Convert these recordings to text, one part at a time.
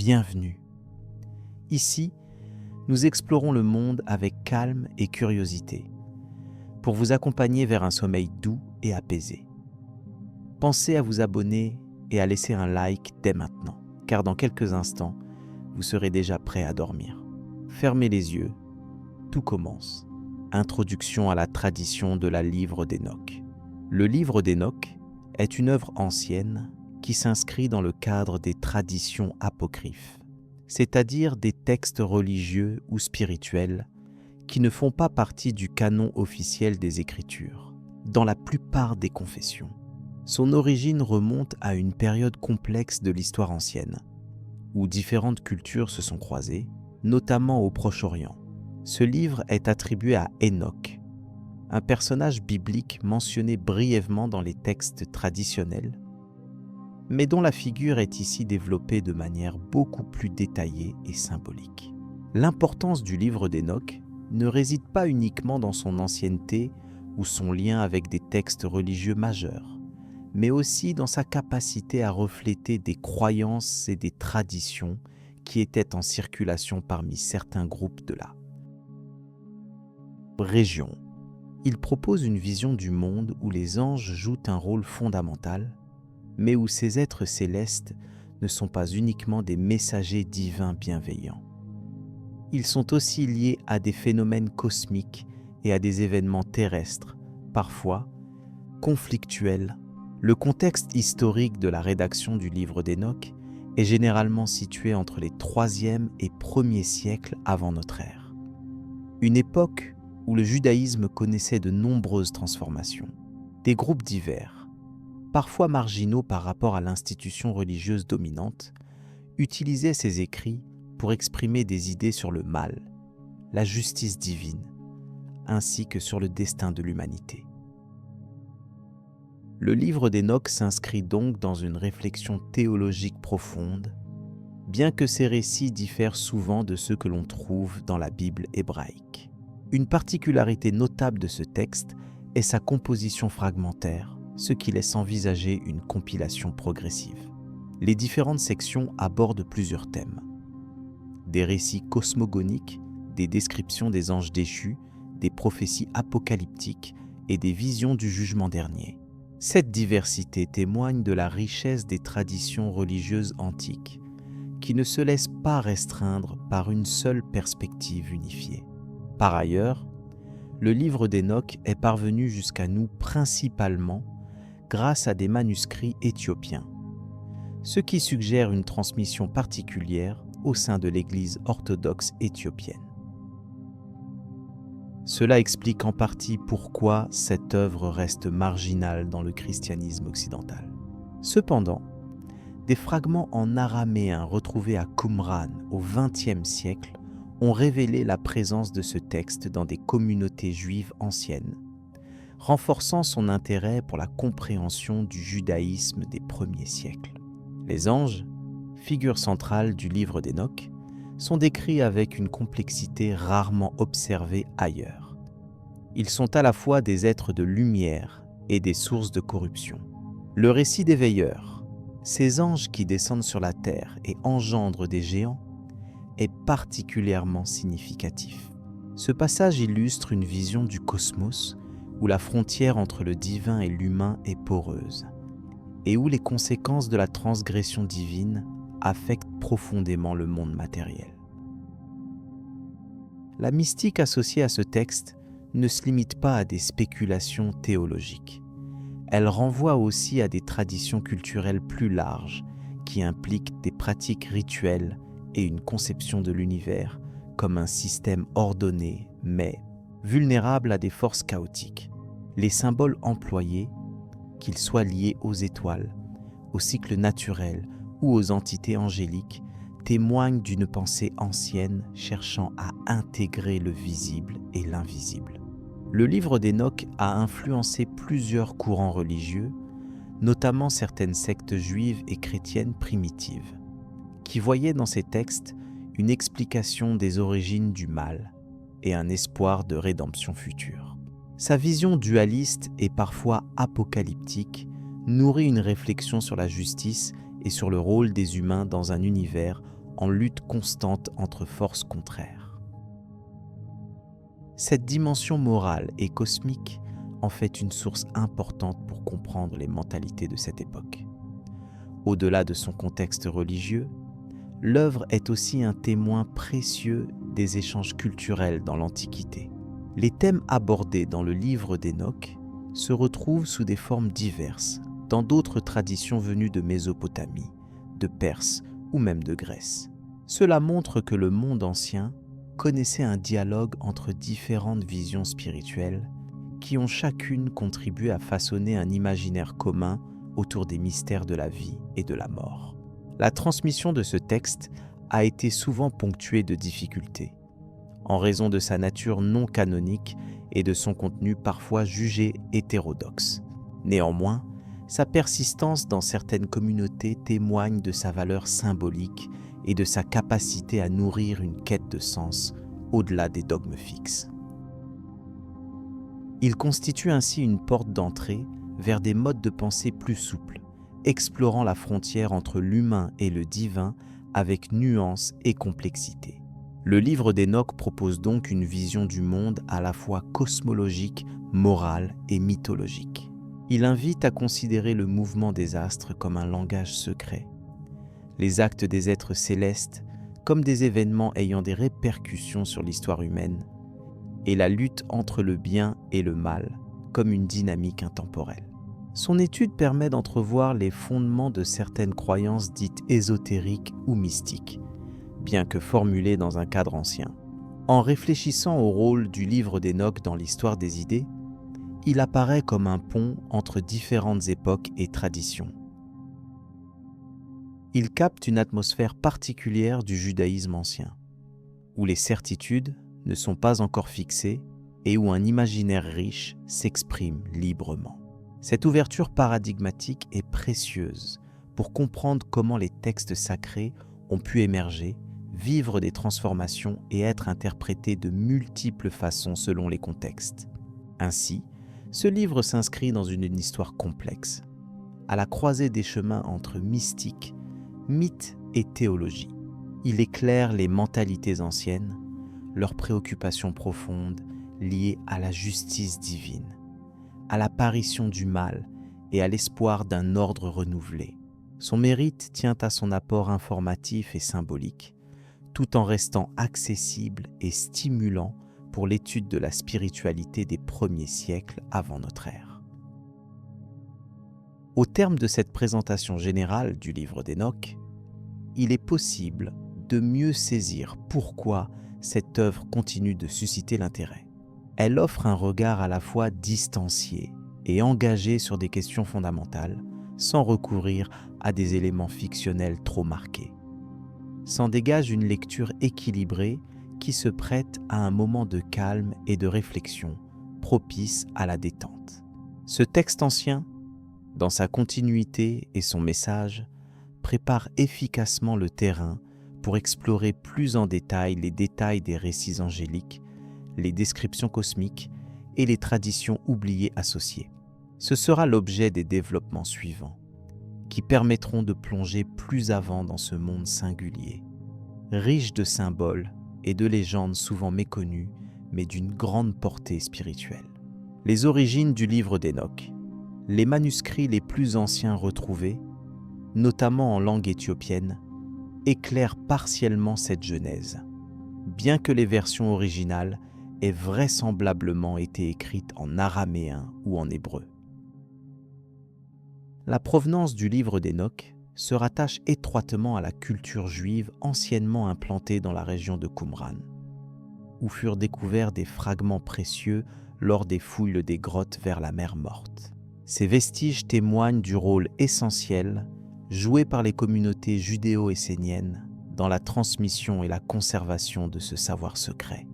bienvenue. Ici, nous explorons le monde avec calme et curiosité, pour vous accompagner vers un sommeil doux et apaisé. Pensez à vous abonner et à laisser un like dès maintenant, car dans quelques instants, vous serez déjà prêt à dormir. Fermez les yeux, tout commence. Introduction à la tradition de la Livre d'Hénoch. Le Livre d'Hénoch est une œuvre ancienne qui s'inscrit dans le cadre des traditions apocryphes, c'est-à-dire des textes religieux ou spirituels qui ne font pas partie du canon officiel des Écritures, dans la plupart des confessions. Son origine remonte à une période complexe de l'histoire ancienne, où différentes cultures se sont croisées, notamment au Proche-Orient. Ce livre est attribué à Hénoch, un personnage biblique mentionné brièvement dans les textes traditionnels, mais dont la figure est ici développée de manière beaucoup plus détaillée et symbolique. L'importance du livre d'Hénoch ne réside pas uniquement dans son ancienneté ou son lien avec des textes religieux majeurs, mais aussi dans sa capacité à refléter des croyances et des traditions qui étaient en circulation parmi certains groupes de la région. Il propose une vision du monde où les anges jouent un rôle fondamental, mais où ces êtres célestes ne sont pas uniquement des messagers divins bienveillants. Ils sont aussi liés à des phénomènes cosmiques et à des événements terrestres, parfois conflictuels. Le contexte historique de la rédaction du livre d'Hénoch est généralement situé entre les 3e et 1er siècles avant notre ère. Une époque où le judaïsme connaissait de nombreuses transformations. Des groupes divers, parfois marginaux par rapport à l'institution religieuse dominante, utilisaient ces écrits pour exprimer des idées sur le mal, la justice divine, ainsi que sur le destin de l'humanité. Le livre d'Hénoch s'inscrit donc dans une réflexion théologique profonde, bien que ces récits diffèrent souvent de ceux que l'on trouve dans la Bible hébraïque. Une particularité notable de ce texte est sa composition fragmentaire, ce qui laisse envisager une compilation progressive. Les différentes sections abordent plusieurs thèmes. Des récits cosmogoniques, des descriptions des anges déchus, des prophéties apocalyptiques et des visions du jugement dernier. Cette diversité témoigne de la richesse des traditions religieuses antiques, qui ne se laissent pas restreindre par une seule perspective unifiée. Par ailleurs, le livre d'Hénoch est parvenu jusqu'à nous principalement grâce à des manuscrits éthiopiens, ce qui suggère une transmission particulière au sein de l'Église orthodoxe éthiopienne. Cela explique en partie pourquoi cette œuvre reste marginale dans le christianisme occidental. Cependant, des fragments en araméen retrouvés à Qumran au XXe siècle ont révélé la présence de ce texte dans des communautés juives anciennes, renforçant son intérêt pour la compréhension du judaïsme des premiers siècles. Les anges, figure centrale du livre d'Hénoch, sont décrits avec une complexité rarement observée ailleurs. Ils sont à la fois des êtres de lumière et des sources de corruption. Le récit des veilleurs, ces anges qui descendent sur la terre et engendrent des géants, est particulièrement significatif. Ce passage illustre une vision du cosmos où la frontière entre le divin et l'humain est poreuse et où les conséquences de la transgression divine affectent profondément le monde matériel. La mystique associée à ce texte ne se limite pas à des spéculations théologiques. Elle renvoie aussi à des traditions culturelles plus larges qui impliquent des pratiques rituelles et une conception de l'univers comme un système ordonné mais vulnérable à des forces chaotiques. Les symboles employés, qu'ils soient liés aux étoiles, au cycle naturel ou aux entités angéliques, témoignent d'une pensée ancienne cherchant à intégrer le visible et l'invisible. Le livre d'Hénoch a influencé plusieurs courants religieux, notamment certaines sectes juives et chrétiennes primitives, qui voyaient dans ces textes une explication des origines du mal et un espoir de rédemption future. Sa vision dualiste et parfois apocalyptique nourrit une réflexion sur la justice et sur le rôle des humains dans un univers en lutte constante entre forces contraires. Cette dimension morale et cosmique en fait une source importante pour comprendre les mentalités de cette époque. Au-delà de son contexte religieux, l'œuvre est aussi un témoin précieux des échanges culturels dans l'Antiquité. Les thèmes abordés dans le livre d'Hénoch se retrouvent sous des formes diverses dans d'autres traditions venues de Mésopotamie, de Perse ou même de Grèce. Cela montre que le monde ancien connaissait un dialogue entre différentes visions spirituelles qui ont chacune contribué à façonner un imaginaire commun autour des mystères de la vie et de la mort. La transmission de ce texte a été souvent ponctuée de difficultés, en raison de sa nature non canonique et de son contenu parfois jugé hétérodoxe. Néanmoins, sa persistance dans certaines communautés témoigne de sa valeur symbolique et de sa capacité à nourrir une quête de sens au-delà des dogmes fixes. Il constitue ainsi une porte d'entrée vers des modes de pensée plus souples, explorant la frontière entre l'humain et le divin avec nuance et complexité. Le livre d'Hénoch propose donc une vision du monde à la fois cosmologique, morale et mythologique. Il invite à considérer le mouvement des astres comme un langage secret, les actes des êtres célestes comme des événements ayant des répercussions sur l'histoire humaine, et la lutte entre le bien et le mal comme une dynamique intemporelle. Son étude permet d'entrevoir les fondements de certaines croyances dites ésotériques ou mystiques, bien que formulées dans un cadre ancien. En réfléchissant au rôle du livre d'Hénoch dans l'histoire des idées, il apparaît comme un pont entre différentes époques et traditions. Il capte une atmosphère particulière du judaïsme ancien, où les certitudes ne sont pas encore fixées et où un imaginaire riche s'exprime librement. Cette ouverture paradigmatique est précieuse pour comprendre comment les textes sacrés ont pu émerger, vivre des transformations et être interprétés de multiples façons selon les contextes. Ainsi, ce livre s'inscrit dans une histoire complexe, à la croisée des chemins entre mystique, mythe et théologie. Il éclaire les mentalités anciennes, leurs préoccupations profondes liées à la justice divine, à l'apparition du mal et à l'espoir d'un ordre renouvelé. Son mérite tient à son apport informatif et symbolique, tout en restant accessible et stimulant pour l'étude de la spiritualité des premiers siècles avant notre ère. Au terme de cette présentation générale du livre d'Hénoch, il est possible de mieux saisir pourquoi cette œuvre continue de susciter l'intérêt. Elle offre un regard à la fois distancié et engagé sur des questions fondamentales, sans recourir à des éléments fictionnels trop marqués. S'en dégage une lecture équilibrée qui se prête à un moment de calme et de réflexion, propice à la détente. Ce texte ancien, dans sa continuité et son message, prépare efficacement le terrain pour explorer plus en détail les détails des récits angéliques, les descriptions cosmiques et les traditions oubliées associées. Ce sera l'objet des développements suivants, qui permettront de plonger plus avant dans ce monde singulier, riche de symboles et de légendes souvent méconnues, mais d'une grande portée spirituelle. Les origines du livre d'Hénoch, les manuscrits les plus anciens retrouvés, notamment en langue éthiopienne, éclairent partiellement cette genèse, bien que les versions originales aient vraisemblablement été écrites en araméen ou en hébreu. La provenance du livre d'Hénoch se rattache étroitement à la culture juive anciennement implantée dans la région de Qumran, où furent découverts des fragments précieux lors des fouilles des grottes vers la mer Morte. Ces vestiges témoignent du rôle essentiel joué par les communautés judéo-esséniennes dans la transmission et la conservation de ce savoir secret.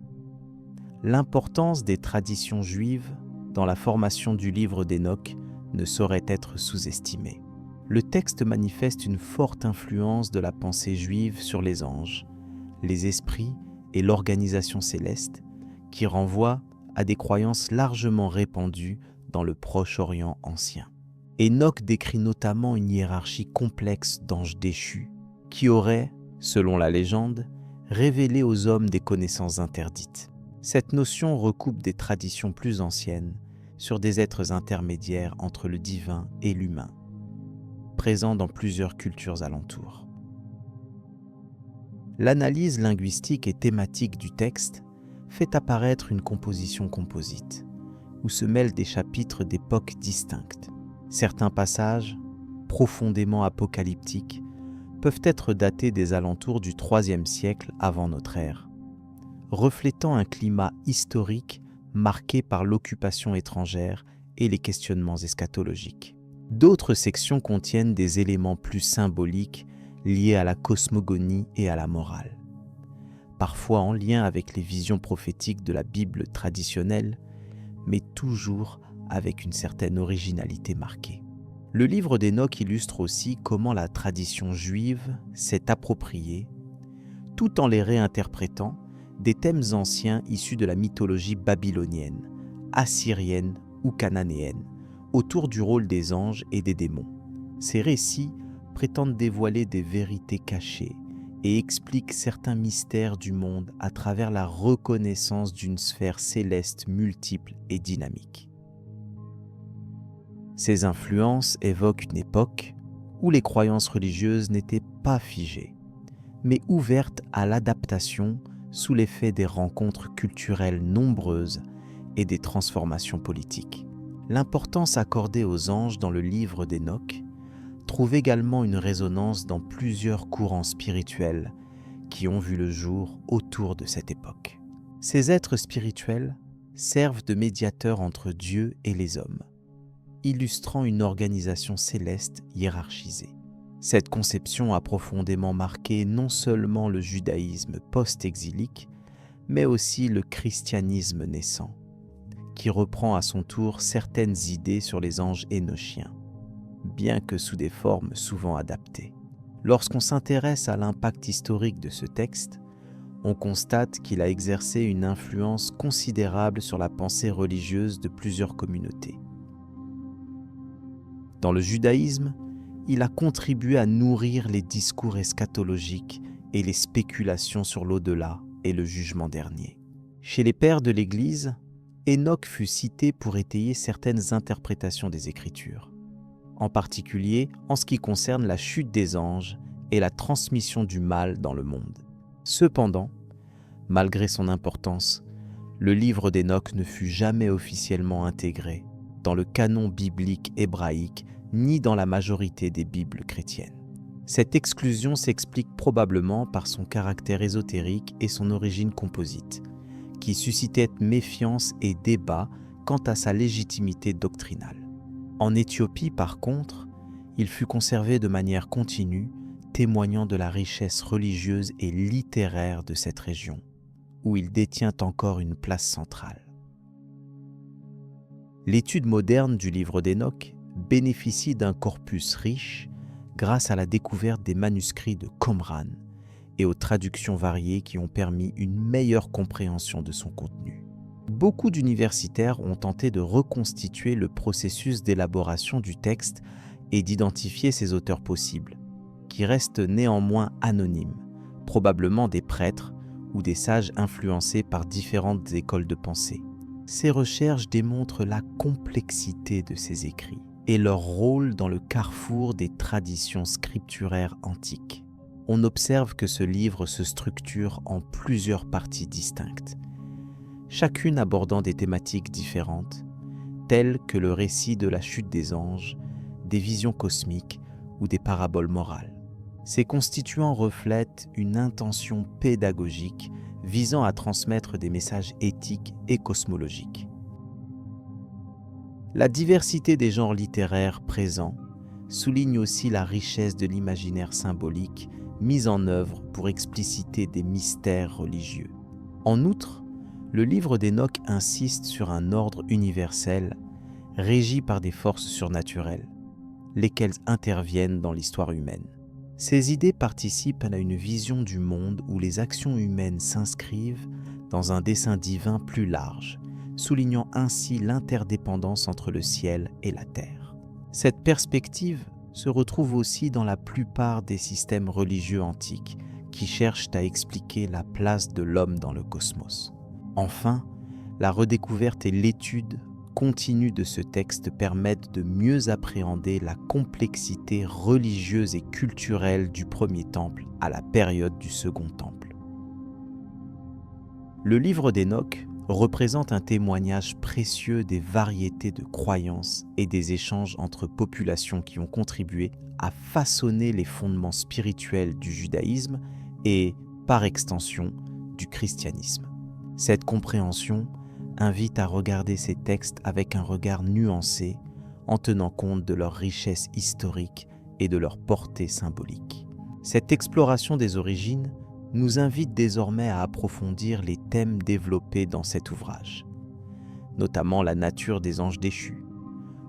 L'importance des traditions juives dans la formation du livre d'Hénoch ne saurait être sous-estimée. Le texte manifeste une forte influence de la pensée juive sur les anges, les esprits et l'organisation céleste, qui renvoie à des croyances largement répandues dans le Proche-Orient ancien. Hénoch décrit notamment une hiérarchie complexe d'anges déchus qui auraient, selon la légende, révéler aux hommes des connaissances interdites. Cette notion recoupe des traditions plus anciennes sur des êtres intermédiaires entre le divin et l'humain, présents dans plusieurs cultures alentours. L'analyse linguistique et thématique du texte fait apparaître une composition composite, où se mêlent des chapitres d'époques distinctes. Certains passages, profondément apocalyptiques, peuvent être datés des alentours du IIIe siècle avant notre ère, reflétant un climat historique marqué par l'occupation étrangère et les questionnements eschatologiques. D'autres sections contiennent des éléments plus symboliques liés à la cosmogonie et à la morale. Parfois en lien avec les visions prophétiques de la Bible traditionnelle, mais toujours avec une certaine originalité marquée. Le livre d'Hénoch illustre aussi comment la tradition juive s'est appropriée, tout en les réinterprétant, des thèmes anciens issus de la mythologie babylonienne, assyrienne ou cananéenne, autour du rôle des anges et des démons. Ces récits prétendent dévoiler des vérités cachées et expliquent certains mystères du monde à travers la reconnaissance d'une sphère céleste multiple et dynamique. Ces influences évoquent une époque où les croyances religieuses n'étaient pas figées, mais ouvertes à l'adaptation sous l'effet des rencontres culturelles nombreuses et des transformations politiques. L'importance accordée aux anges dans le livre d'Hénoch trouve également une résonance dans plusieurs courants spirituels qui ont vu le jour autour de cette époque. Ces êtres spirituels servent de médiateurs entre Dieu et les hommes, illustrant une organisation céleste hiérarchisée. Cette conception a profondément marqué non seulement le judaïsme post-exilique, mais aussi le christianisme naissant, qui reprend à son tour certaines idées sur les anges hénochiens, bien que sous des formes souvent adaptées. Lorsqu'on s'intéresse à l'impact historique de ce texte, on constate qu'il a exercé une influence considérable sur la pensée religieuse de plusieurs communautés. Dans le judaïsme, il a contribué à nourrir les discours eschatologiques et les spéculations sur l'au-delà et le jugement dernier. Chez les pères de l'Église, Hénoch fut cité pour étayer certaines interprétations des Écritures, en particulier en ce qui concerne la chute des anges et la transmission du mal dans le monde. Cependant, malgré son importance, le livre d'Hénoch ne fut jamais officiellement intégré dans le canon biblique hébraïque ni dans la majorité des Bibles chrétiennes. Cette exclusion s'explique probablement par son caractère ésotérique et son origine composite, qui suscitait méfiance et débat quant à sa légitimité doctrinale. En Éthiopie, par contre, il fut conservé de manière continue, témoignant de la richesse religieuse et littéraire de cette région, où il détient encore une place centrale. L'étude moderne du livre d'Hénoch bénéficie d'un corpus riche grâce à la découverte des manuscrits de Qumran et aux traductions variées qui ont permis une meilleure compréhension de son contenu. Beaucoup d'universitaires ont tenté de reconstituer le processus d'élaboration du texte et d'identifier ses auteurs possibles, qui restent néanmoins anonymes, probablement des prêtres ou des sages influencés par différentes écoles de pensée. Ces recherches démontrent la complexité de ces écrits et leur rôle dans le carrefour des traditions scripturaires antiques. On observe que ce livre se structure en plusieurs parties distinctes, chacune abordant des thématiques différentes, telles que le récit de la chute des anges, des visions cosmiques ou des paraboles morales. Ces constituants reflètent une intention pédagogique visant à transmettre des messages éthiques et cosmologiques. La diversité des genres littéraires présents souligne aussi la richesse de l'imaginaire symbolique mis en œuvre pour expliciter des mystères religieux. En outre, le livre d'Hénoch insiste sur un ordre universel régi par des forces surnaturelles, lesquelles interviennent dans l'histoire humaine. Ces idées participent à une vision du monde où les actions humaines s'inscrivent dans un dessein divin plus large, soulignant ainsi l'interdépendance entre le ciel et la terre. Cette perspective se retrouve aussi dans la plupart des systèmes religieux antiques, qui cherchent à expliquer la place de l'homme dans le cosmos. Enfin, la redécouverte et l'étude continue de ce texte permettent de mieux appréhender la complexité religieuse et culturelle du premier temple à la période du second temple. Le livre d'Hénoch représente un témoignage précieux des variétés de croyances et des échanges entre populations qui ont contribué à façonner les fondements spirituels du judaïsme et, par extension, du christianisme. Cette compréhension invite à regarder ces textes avec un regard nuancé, en tenant compte de leur richesse historique et de leur portée symbolique. Cette exploration des origines nous invite désormais à approfondir les thèmes développés dans cet ouvrage, notamment la nature des anges déchus,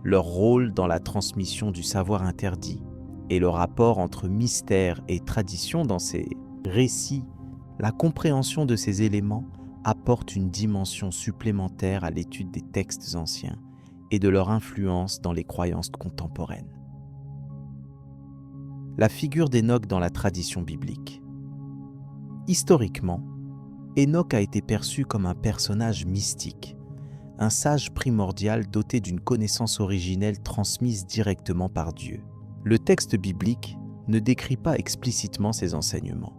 leur rôle dans la transmission du savoir interdit et le rapport entre mystère et tradition dans ces récits. La compréhension de ces éléments apporte une dimension supplémentaire à l'étude des textes anciens et de leur influence dans les croyances contemporaines. La figure d'Hénoch dans la tradition biblique. Historiquement, Hénoch a été perçu comme un personnage mystique, un sage primordial doté d'une connaissance originelle transmise directement par Dieu. Le texte biblique ne décrit pas explicitement ses enseignements,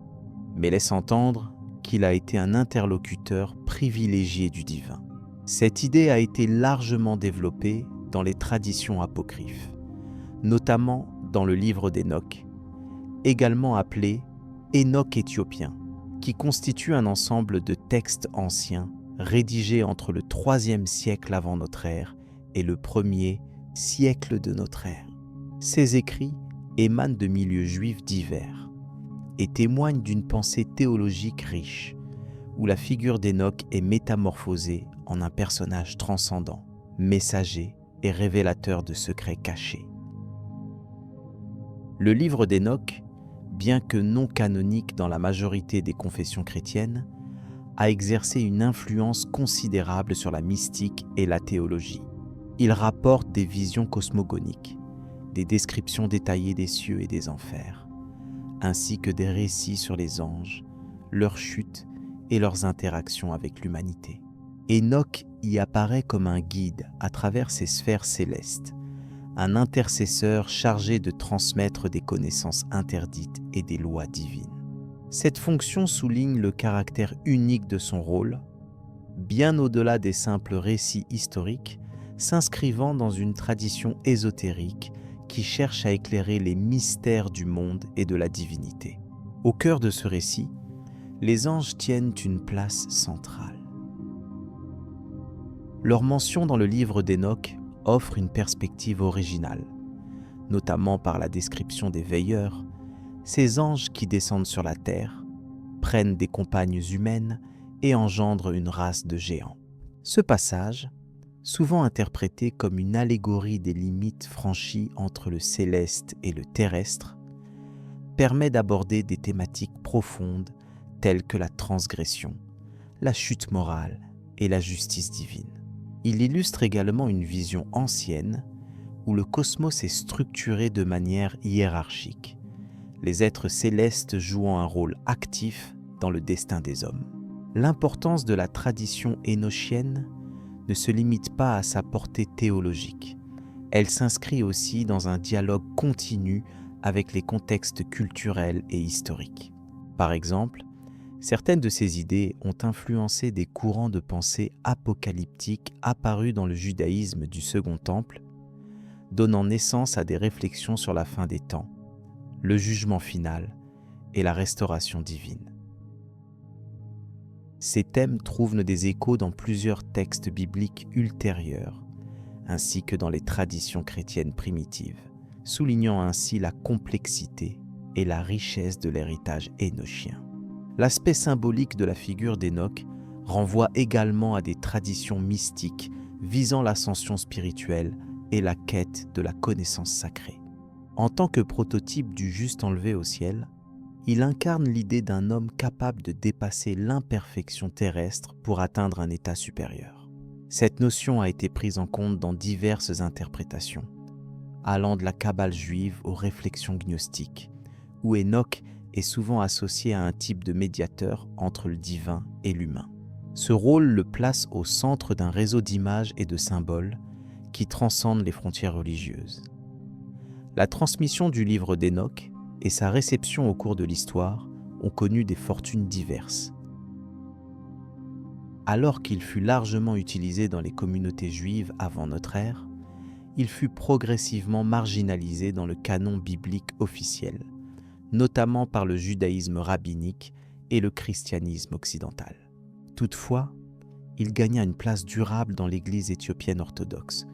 mais laisse entendre qu'il a été un interlocuteur privilégié du divin. Cette idée a été largement développée dans les traditions apocryphes, notamment dans le livre d'Hénoch, également appelé Hénoch éthiopien, qui constitue un ensemble de textes anciens rédigés entre le IIIe siècle avant notre ère et le 1er siècle de notre ère. Ces écrits émanent de milieux juifs divers et témoignent d'une pensée théologique riche, où la figure d'Hénoch est métamorphosée en un personnage transcendant, messager et révélateur de secrets cachés. Le livre d'Hénoch, bien que non canonique dans la majorité des confessions chrétiennes, a exercé une influence considérable sur la mystique et la théologie. Il rapporte des visions cosmogoniques, des descriptions détaillées des cieux et des enfers, ainsi que des récits sur les anges, leur chute et leurs interactions avec l'humanité. Hénoch y apparaît comme un guide à travers ces sphères célestes, un intercesseur chargé de transmettre des connaissances interdites et des lois divines. Cette fonction souligne le caractère unique de son rôle, bien au-delà des simples récits historiques, s'inscrivant dans une tradition ésotérique qui cherche à éclairer les mystères du monde et de la divinité. Au cœur de ce récit, les anges tiennent une place centrale. Leur mention dans le livre d'Hénoch offre une perspective originale, notamment par la description des veilleurs, ces anges qui descendent sur la terre, prennent des compagnes humaines et engendrent une race de géants. Ce passage, souvent interprété comme une allégorie des limites franchies entre le céleste et le terrestre, permet d'aborder des thématiques profondes telles que la transgression, la chute morale et la justice divine. Il illustre également une vision ancienne où le cosmos est structuré de manière hiérarchique, les êtres célestes jouant un rôle actif dans le destin des hommes. L'importance de la tradition hénochienne ne se limite pas à sa portée théologique. Elle s'inscrit aussi dans un dialogue continu avec les contextes culturels et historiques. Par exemple, certaines de ces idées ont influencé des courants de pensée apocalyptiques apparus dans le judaïsme du Second Temple, donnant naissance à des réflexions sur la fin des temps, le jugement final et la restauration divine. Ces thèmes trouvent des échos dans plusieurs textes bibliques ultérieurs, ainsi que dans les traditions chrétiennes primitives, soulignant ainsi la complexité et la richesse de l'héritage hénochien. L'aspect symbolique de la figure d'Hénoch renvoie également à des traditions mystiques visant l'ascension spirituelle et la quête de la connaissance sacrée. En tant que prototype du juste enlevé au ciel, il incarne l'idée d'un homme capable de dépasser l'imperfection terrestre pour atteindre un état supérieur. Cette notion a été prise en compte dans diverses interprétations, allant de la Kabbale juive aux réflexions gnostiques, où Hénoch est souvent associé à un type de médiateur entre le divin et l'humain. Ce rôle le place au centre d'un réseau d'images et de symboles qui transcendent les frontières religieuses. La transmission du livre d'Hénoch et sa réception au cours de l'histoire ont connu des fortunes diverses. Alors qu'il fut largement utilisé dans les communautés juives avant notre ère, il fut progressivement marginalisé dans le canon biblique officiel, notamment par le judaïsme rabbinique et le christianisme occidental. Toutefois, il gagna une place durable dans l'Église éthiopienne orthodoxe,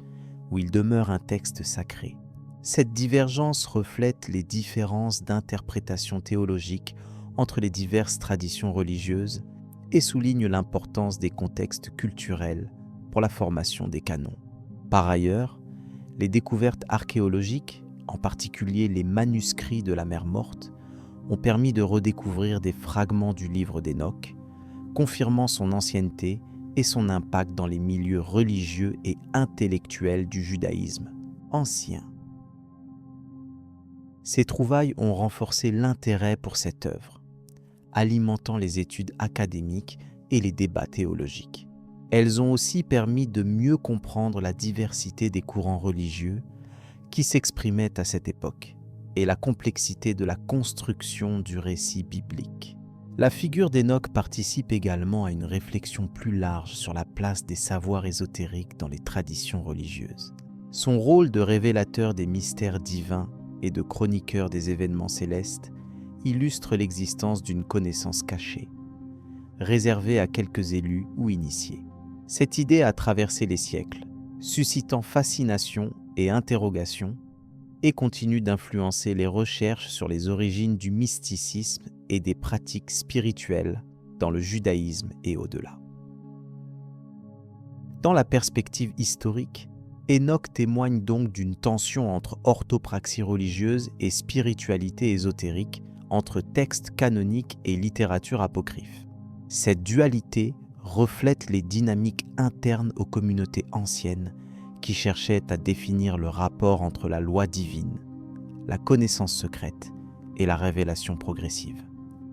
où il demeure un texte sacré. Cette divergence reflète les différences d'interprétation théologique entre les diverses traditions religieuses et souligne l'importance des contextes culturels pour la formation des canons. Par ailleurs, les découvertes archéologiques, en particulier les manuscrits de la Mer Morte, ont permis de redécouvrir des fragments du livre d'Hénoch, confirmant son ancienneté et son impact dans les milieux religieux et intellectuels du judaïsme ancien. Ces trouvailles ont renforcé l'intérêt pour cette œuvre, alimentant les études académiques et les débats théologiques. Elles ont aussi permis de mieux comprendre la diversité des courants religieux qui s'exprimaient à cette époque et la complexité de la construction du récit biblique. La figure d'Hénoch participe également à une réflexion plus large sur la place des savoirs ésotériques dans les traditions religieuses. Son rôle de révélateur des mystères divins et de chroniqueur des événements célestes illustre l'existence d'une connaissance cachée, réservée à quelques élus ou initiés. Cette idée a traversé les siècles, suscitant fascination et interrogation, et continue d'influencer les recherches sur les origines du mysticisme et des pratiques spirituelles dans le judaïsme et au-delà. Dans la perspective historique, Hénoch témoigne donc d'une tension entre orthopraxie religieuse et spiritualité ésotérique, entre textes canoniques et littérature apocryphe. Cette dualité reflète les dynamiques internes aux communautés anciennes qui cherchaient à définir le rapport entre la loi divine, la connaissance secrète et la révélation progressive.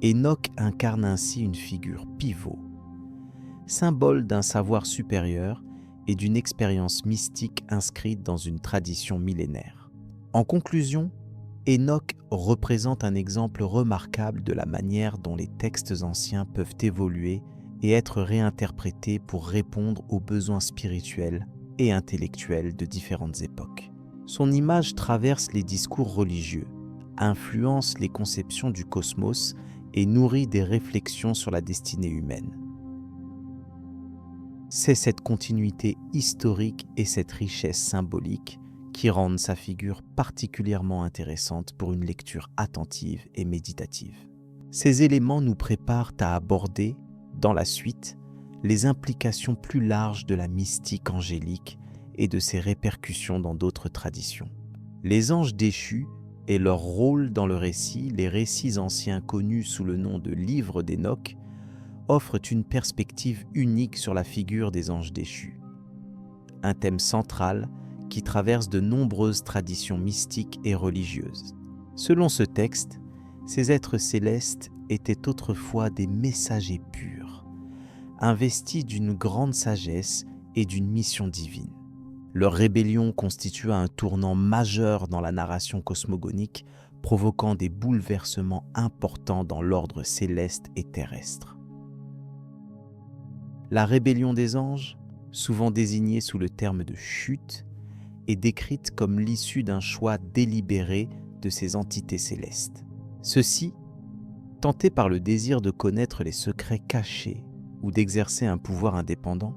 Hénoch incarne ainsi une figure pivot, symbole d'un savoir supérieur et d'une expérience mystique inscrite dans une tradition millénaire. En conclusion, Hénoch représente un exemple remarquable de la manière dont les textes anciens peuvent évoluer et être réinterprétés pour répondre aux besoins spirituels et intellectuels de différentes époques. Son image traverse les discours religieux, influence les conceptions du cosmos et nourrit des réflexions sur la destinée humaine. C'est cette continuité historique et cette richesse symbolique qui rendent sa figure particulièrement intéressante pour une lecture attentive et méditative. Ces éléments nous préparent à aborder, dans la suite, les implications plus larges de la mystique angélique et de ses répercussions dans d'autres traditions. Les anges déchus et leur rôle dans le récit, les récits anciens connus sous le nom de livre d'Hénoch, offrent une perspective unique sur la figure des anges déchus. Un thème central qui traverse de nombreuses traditions mystiques et religieuses. Selon ce texte, ces êtres célestes étaient autrefois des messagers purs, investis d'une grande sagesse et d'une mission divine. Leur rébellion constitua un tournant majeur dans la narration cosmogonique, provoquant des bouleversements importants dans l'ordre céleste et terrestre. La rébellion des anges, souvent désignée sous le terme de chute, est décrite comme l'issue d'un choix délibéré de ces entités célestes. Ceux-ci, tentés par le désir de connaître les secrets cachés ou d'exercer un pouvoir indépendant,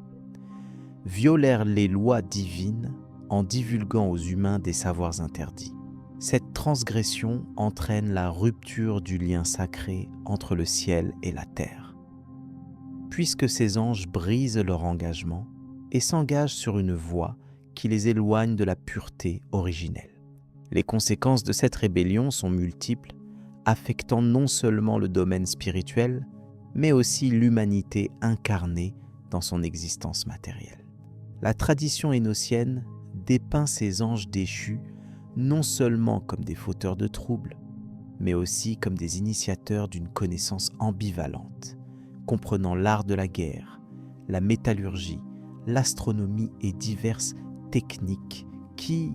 violèrent les lois divines en divulguant aux humains des savoirs interdits. Cette transgression entraîne la rupture du lien sacré entre le ciel et la terre. Puisque ces anges brisent leur engagement et s'engagent sur une voie qui les éloigne de la pureté originelle. Les conséquences de cette rébellion sont multiples, affectant non seulement le domaine spirituel, mais aussi l'humanité incarnée dans son existence matérielle. La tradition hénochienne dépeint ces anges déchus non seulement comme des fauteurs de troubles, mais aussi comme des initiateurs d'une connaissance ambivalente, comprenant l'art de la guerre, la métallurgie, l'astronomie et diverses techniques qui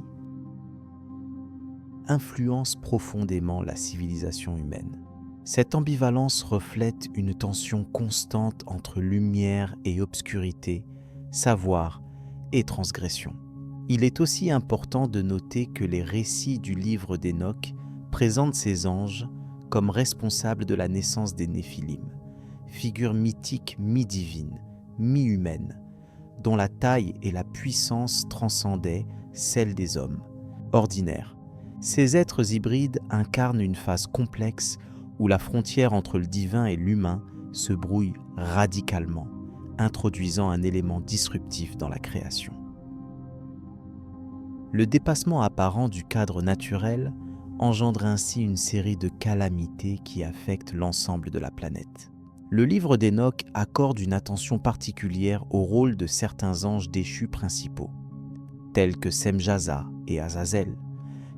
influencent profondément la civilisation humaine. Cette ambivalence reflète une tension constante entre lumière et obscurité, savoir et transgression. Il est aussi important de noter que les récits du livre d'Enoch présentent ces anges comme responsables de la naissance des Néphilim, figures mythiques mi-divines, mi-humaines, dont la taille et la puissance transcendaient celles des hommes ordinaires. Ces êtres hybrides incarnent une phase complexe où la frontière entre le divin et l'humain se brouille radicalement, introduisant un élément disruptif dans la création. Le dépassement apparent du cadre naturel engendre ainsi une série de calamités qui affectent l'ensemble de la planète. Le livre d'Enoch accorde une attention particulière au rôle de certains anges déchus principaux, tels que Semjaza et Azazel,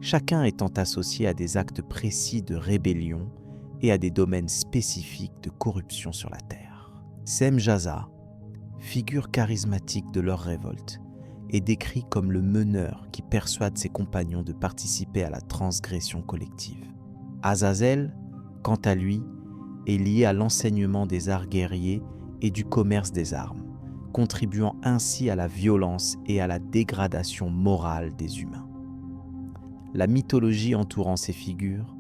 chacun étant associé à des actes précis de rébellion et à des domaines spécifiques de corruption sur la terre. Semjaza, figure charismatique de leur révolte, est décrit comme le meneur qui persuade ses compagnons de participer à la transgression collective. Azazel, quant à lui, est lié à l'enseignement des arts guerriers et du commerce des armes, contribuant ainsi à la violence et à la dégradation morale des humains. La mythologie entourant ces figures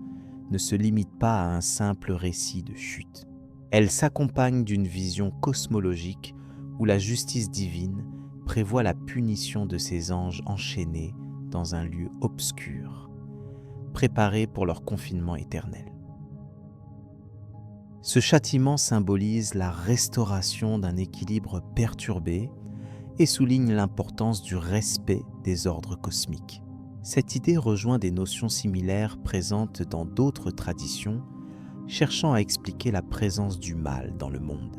ne se limite pas à un simple récit de chute. Elle s'accompagne d'une vision cosmologique où la justice divine prévoit la punition de ces anges enchaînés dans un lieu obscur, préparés pour leur confinement éternel. Ce châtiment symbolise la restauration d'un équilibre perturbé et souligne l'importance du respect des ordres cosmiques. Cette idée rejoint des notions similaires présentes dans d'autres traditions, cherchant à expliquer la présence du mal dans le monde.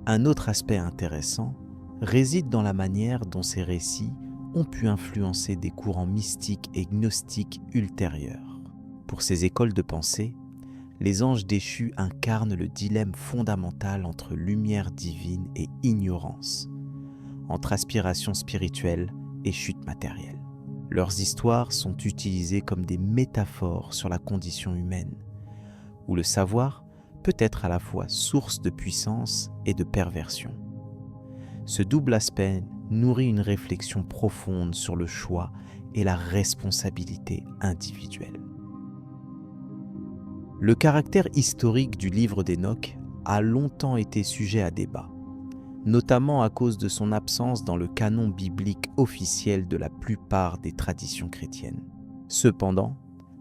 Un autre aspect intéressant réside dans la manière dont ces récits ont pu influencer des courants mystiques et gnostiques ultérieurs. Pour ces écoles de pensée, les anges déchus incarnent le dilemme fondamental entre lumière divine et ignorance, entre aspiration spirituelle et chute matérielle. Leurs histoires sont utilisées comme des métaphores sur la condition humaine, où le savoir peut être à la fois source de puissance et de perversion. Ce double aspect nourrit une réflexion profonde sur le choix et la responsabilité individuelle. Le caractère historique du livre d'Enoch a longtemps été sujet à débat, notamment à cause de son absence dans le canon biblique officiel de la plupart des traditions chrétiennes. Cependant,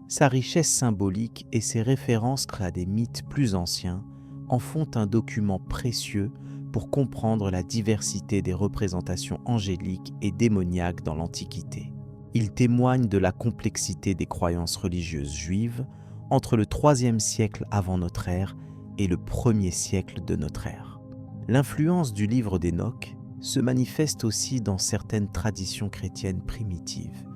sa richesse symbolique et ses références à des mythes plus anciens en font un document précieux pour comprendre la diversité des représentations angéliques et démoniaques dans l'Antiquité. Il témoigne de la complexité des croyances religieuses juives entre le IIIe siècle avant notre ère et le 1er siècle de notre ère. L'influence du livre d'Enoch se manifeste aussi dans certaines traditions chrétiennes primitives,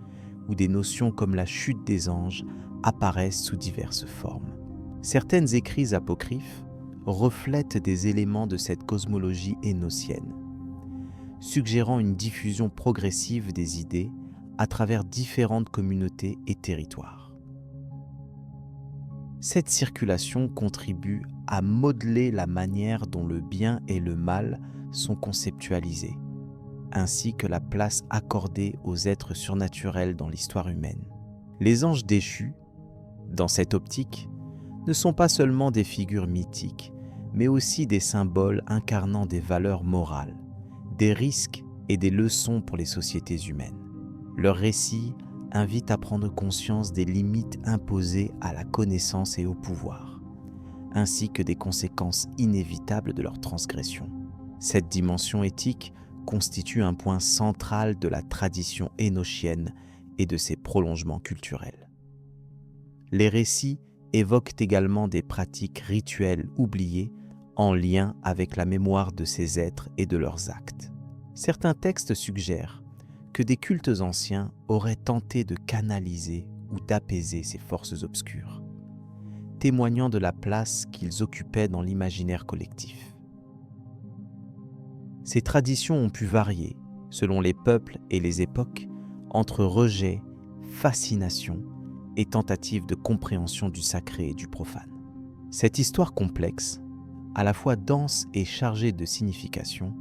où des notions comme la chute des anges apparaissent sous diverses formes. Certains écrits apocryphes reflètent des éléments de cette cosmologie énochienne, suggérant une diffusion progressive des idées à travers différentes communautés et territoires. Cette circulation contribue à modeler la manière dont le bien et le mal sont conceptualisés, ainsi que la place accordée aux êtres surnaturels dans l'histoire humaine. Les anges déchus, dans cette optique, ne sont pas seulement des figures mythiques, mais aussi des symboles incarnant des valeurs morales, des risques et des leçons pour les sociétés humaines. Leurs récits invitent à prendre conscience des limites imposées à la connaissance et au pouvoir, ainsi que des conséquences inévitables de leur transgression. Cette dimension éthique constitue un point central de la tradition énochienne et de ses prolongements culturels. Les récits évoquent également des pratiques rituelles oubliées en lien avec la mémoire de ces êtres et de leurs actes. Certains textes suggèrent que des cultes anciens auraient tenté de canaliser ou d'apaiser ces forces obscures, témoignant de la place qu'ils occupaient dans l'imaginaire collectif. Ces traditions ont pu varier, selon les peuples et les époques, entre rejet, fascination et tentative de compréhension du sacré et du profane. Cette histoire complexe, à la fois dense et chargée de signification,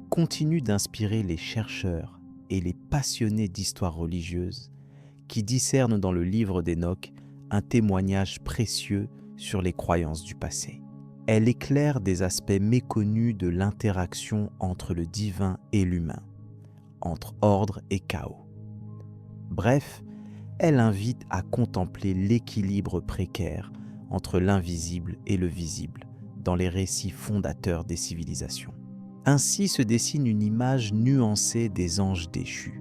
continue d'inspirer les chercheurs et les passionnés d'histoire religieuse qui discernent dans le livre d'Hénoch un témoignage précieux sur les croyances du passé. Elle éclaire des aspects méconnus de l'interaction entre le divin et l'humain, entre ordre et chaos. Bref, elle invite à contempler l'équilibre précaire entre l'invisible et le visible dans les récits fondateurs des civilisations. Ainsi se dessine une image nuancée des anges déchus,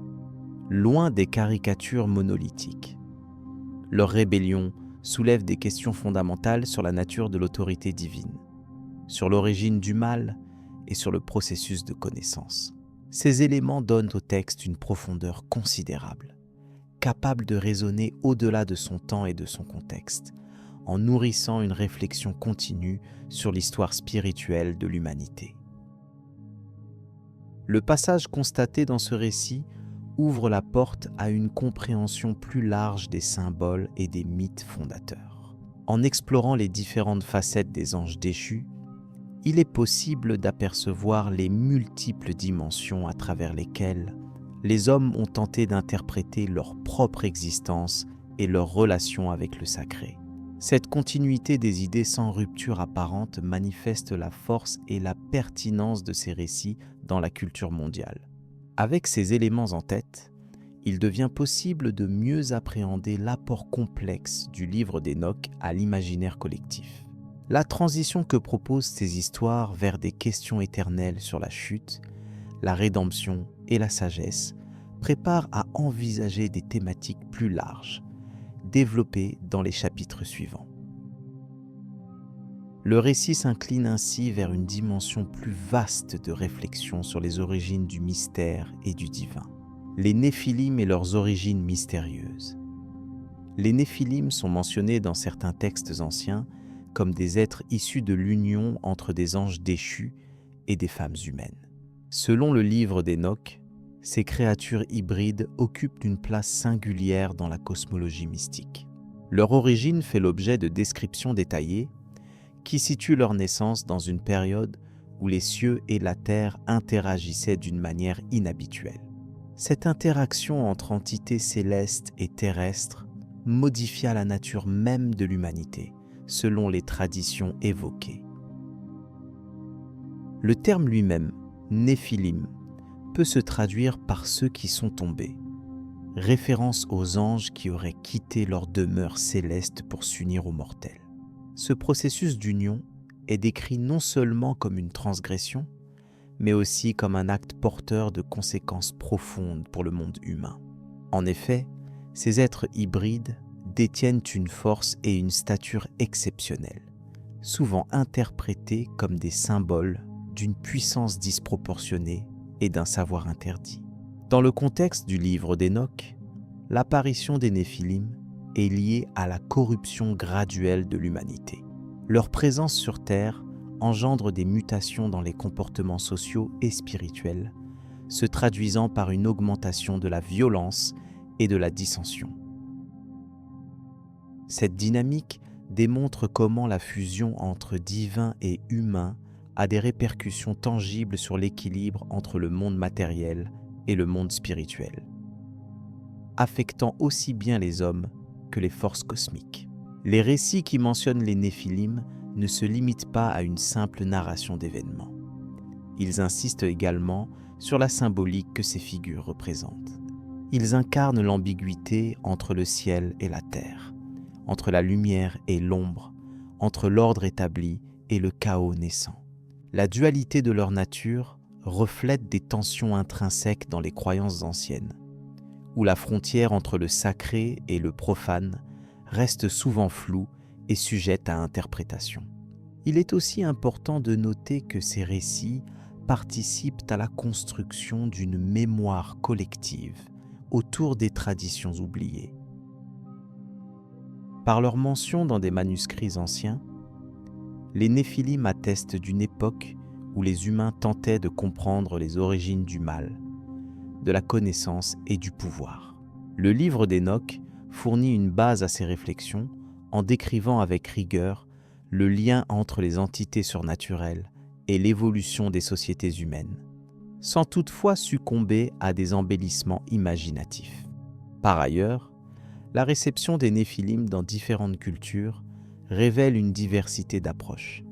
loin des caricatures monolithiques. Leur rébellion soulève des questions fondamentales sur la nature de l'autorité divine, sur l'origine du mal et sur le processus de connaissance. Ces éléments donnent au texte une profondeur considérable, capable de résonner au-delà de son temps et de son contexte, en nourrissant une réflexion continue sur l'histoire spirituelle de l'humanité. Le passage constaté dans ce récit ouvre la porte à une compréhension plus large des symboles et des mythes fondateurs. En explorant les différentes facettes des anges déchus, il est possible d'apercevoir les multiples dimensions à travers lesquelles les hommes ont tenté d'interpréter leur propre existence et leur relation avec le sacré. Cette continuité des idées sans rupture apparente manifeste la force et la pertinence de ces récits dans la culture mondiale. Avec ces éléments en tête, il devient possible de mieux appréhender l'apport complexe du livre d'Hénoch à l'imaginaire collectif. La transition que proposent ces histoires vers des questions éternelles sur la chute, la rédemption et la sagesse prépare à envisager des thématiques plus larges, développées dans les chapitres suivants. Le récit s'incline ainsi vers une dimension plus vaste de réflexion sur les origines du mystère et du divin. Les Néphilim et leurs origines mystérieuses. Les Néphilim sont mentionnés dans certains textes anciens comme des êtres issus de l'union entre des anges déchus et des femmes humaines. Selon le livre d'Hénoch, ces créatures hybrides occupent une place singulière dans la cosmologie mystique. Leur origine fait l'objet de descriptions détaillées qui situent leur naissance dans une période où les cieux et la terre interagissaient d'une manière inhabituelle. Cette interaction entre entités célestes et terrestres modifia la nature même de l'humanité, selon les traditions évoquées. Le terme lui-même, Néphilim, peut se traduire par ceux qui sont tombés, référence aux anges qui auraient quitté leur demeure céleste pour s'unir aux mortels. Ce processus d'union est décrit non seulement comme une transgression, mais aussi comme un acte porteur de conséquences profondes pour le monde humain. En effet, ces êtres hybrides détiennent une force et une stature exceptionnelles, souvent interprétés comme des symboles d'une puissance disproportionnée et d'un savoir interdit. Dans le contexte du livre d'Hénoch, l'apparition des Néphilim est liée à la corruption graduelle de l'humanité. Leur présence sur Terre engendre des mutations dans les comportements sociaux et spirituels, se traduisant par une augmentation de la violence et de la dissension. Cette dynamique démontre comment la fusion entre divin et humain a des répercussions tangibles sur l'équilibre entre le monde matériel et le monde spirituel, affectant aussi bien les hommes que les forces cosmiques. Les récits qui mentionnent les Néphilim ne se limitent pas à une simple narration d'événements. Ils insistent également sur la symbolique que ces figures représentent. Ils incarnent l'ambiguïté entre le ciel et la terre, entre la lumière et l'ombre, entre l'ordre établi et le chaos naissant. La dualité de leur nature reflète des tensions intrinsèques dans les croyances anciennes, où la frontière entre le sacré et le profane reste souvent floue et sujette à interprétation. Il est aussi important de noter que ces récits participent à la construction d'une mémoire collective autour des traditions oubliées. Par leur mention dans des manuscrits anciens, les Néphilim attestent d'une époque où les humains tentaient de comprendre les origines du mal, de la connaissance et du pouvoir. Le livre d'Enoch fournit une base à ces réflexions en décrivant avec rigueur le lien entre les entités surnaturelles et l'évolution des sociétés humaines, sans toutefois succomber à des embellissements imaginatifs. Par ailleurs, la réception des Néphilim dans différentes cultures révèle une diversité d'approches.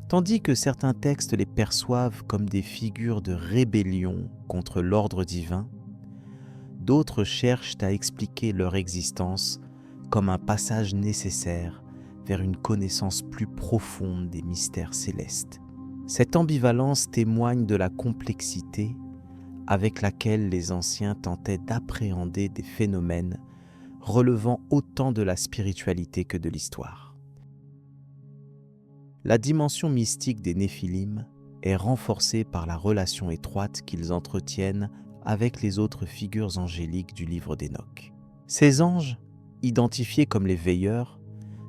Tandis que certains textes les perçoivent comme des figures de rébellion contre l'ordre divin, d'autres cherchent à expliquer leur existence comme un passage nécessaire vers une connaissance plus profonde des mystères célestes. Cette ambivalence témoigne de la complexité avec laquelle les anciens tentaient d'appréhender des phénomènes relevant autant de la spiritualité que de l'histoire. La dimension mystique des Néphilim est renforcée par la relation étroite qu'ils entretiennent avec les autres figures angéliques du livre d'Enoch. Ces anges, identifiés comme les veilleurs,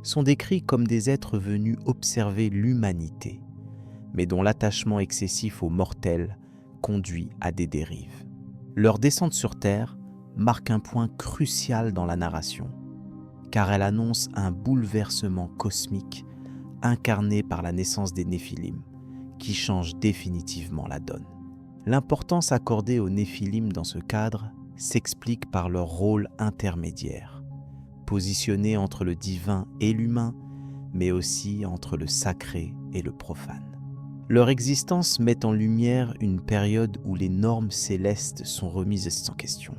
sont décrits comme des êtres venus observer l'humanité, mais dont l'attachement excessif aux mortels conduit à des dérives. Leur descente sur Terre marque un point crucial dans la narration, car elle annonce un bouleversement cosmique incarné par la naissance des Néphilim, qui change définitivement la donne. L'importance accordée aux Néphilim dans ce cadre s'explique par leur rôle intermédiaire, positionné entre le divin et l'humain, mais aussi entre le sacré et le profane. Leur existence met en lumière une période où les normes célestes sont remises en question,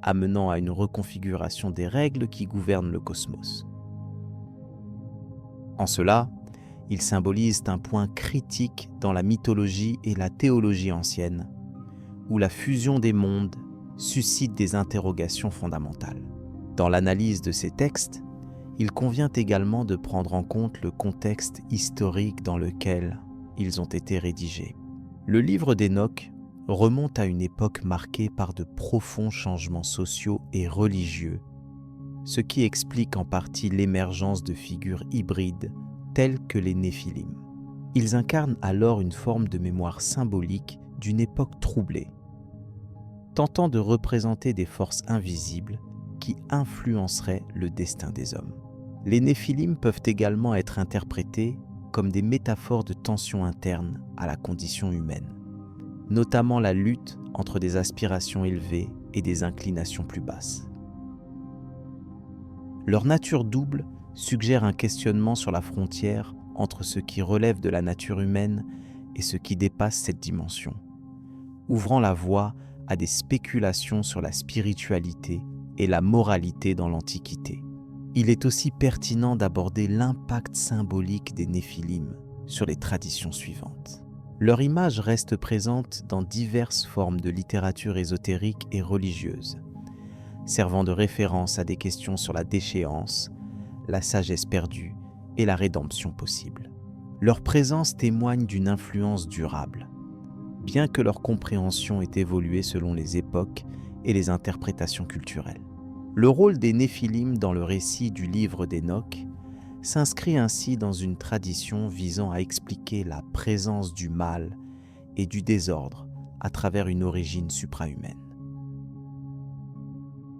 amenant à une reconfiguration des règles qui gouvernent le cosmos. En cela, ils symbolisent un point critique dans la mythologie et la théologie ancienne, où la fusion des mondes suscite des interrogations fondamentales. Dans l'analyse de ces textes, il convient également de prendre en compte le contexte historique dans lequel ils ont été rédigés. Le livre d'Enoch remonte à une époque marquée par de profonds changements sociaux et religieux, ce qui explique en partie l'émergence de figures hybrides telles que les Néphilim. Ils incarnent alors une forme de mémoire symbolique d'une époque troublée, tentant de représenter des forces invisibles qui influenceraient le destin des hommes. Les Néphilim peuvent également être interprétés comme des métaphores de tensions internes à la condition humaine, notamment la lutte entre des aspirations élevées et des inclinations plus basses. Leur nature double suggère un questionnement sur la frontière entre ce qui relève de la nature humaine et ce qui dépasse cette dimension, ouvrant la voie à des spéculations sur la spiritualité et la moralité dans l'Antiquité. Il est aussi pertinent d'aborder l'impact symbolique des Néphilim sur les traditions suivantes. Leur image reste présente dans diverses formes de littérature ésotérique et religieuse, servant de référence à des questions sur la déchéance, la sagesse perdue et la rédemption possible. Leur présence témoigne d'une influence durable, bien que leur compréhension ait évolué selon les époques et les interprétations culturelles. Le rôle des Néphilim dans le récit du livre d'Enoch s'inscrit ainsi dans une tradition visant à expliquer la présence du mal et du désordre à travers une origine suprahumaine.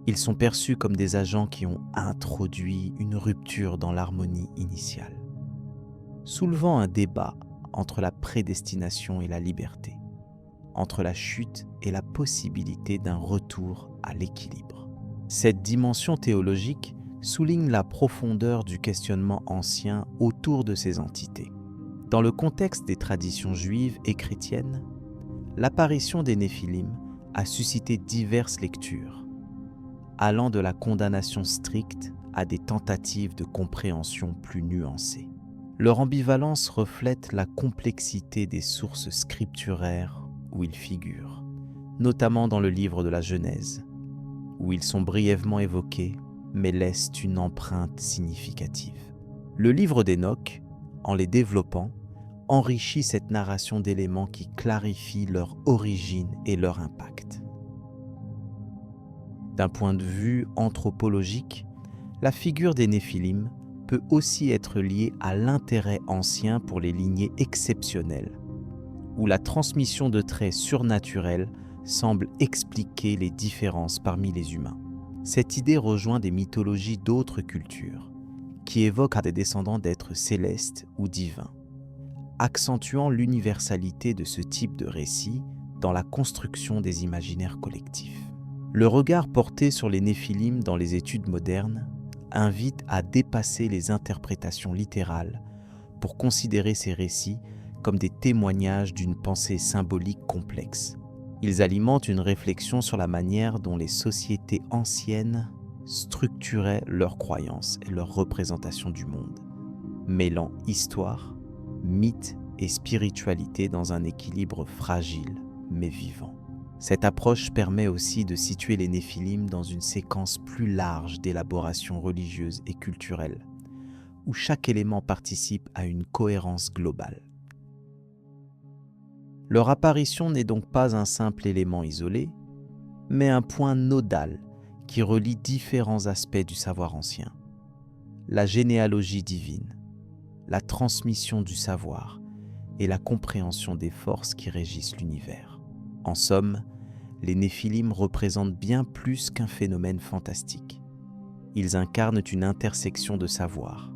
Ils sont perçus comme des agents qui ont introduit une rupture dans l'harmonie initiale, soulevant un débat entre la prédestination et la liberté, entre la chute et la possibilité d'un retour à l'équilibre. Cette dimension théologique souligne la profondeur du questionnement ancien autour de ces entités. Dans le contexte des traditions juives et chrétiennes, l'apparition des Néphilim a suscité diverses lectures, allant de la condamnation stricte à des tentatives de compréhension plus nuancées. Leur ambivalence reflète la complexité des sources scripturaires où ils figurent, notamment dans le livre de la Genèse, où ils sont brièvement évoqués, mais laissent une empreinte significative. Le livre d'Enoch, en les développant, enrichit cette narration d'éléments qui clarifient leur origine et leur impact. D'un point de vue anthropologique, La figure des Néphilim peut aussi être liée à l'intérêt ancien pour les lignées exceptionnelles, où la transmission de traits surnaturels semble expliquer les différences parmi les humains. Cette idée rejoint des mythologies d'autres cultures, qui évoquent à des descendants d'êtres célestes ou divins, accentuant l'universalité de ce type de récit dans la construction des imaginaires collectifs. Le regard porté sur les Néphilim dans les études modernes invite à dépasser les interprétations littérales pour considérer ces récits comme des témoignages d'une pensée symbolique complexe. Ils alimentent une réflexion sur la manière dont les sociétés anciennes structuraient leurs croyances et leurs représentations du monde, mêlant histoire, mythe et spiritualité dans un équilibre fragile mais vivant. Cette approche permet aussi de situer les Néphilim dans une séquence plus large d'élaboration religieuse et culturelle, où chaque élément participe à une cohérence globale. Leur apparition n'est donc pas un simple élément isolé, mais un point nodal qui relie différents aspects du savoir ancien. La généalogie divine, la transmission du savoir et la compréhension des forces qui régissent l'univers. En somme, les Néphilim représentent bien plus qu'un phénomène fantastique. Ils incarnent une intersection de savoir,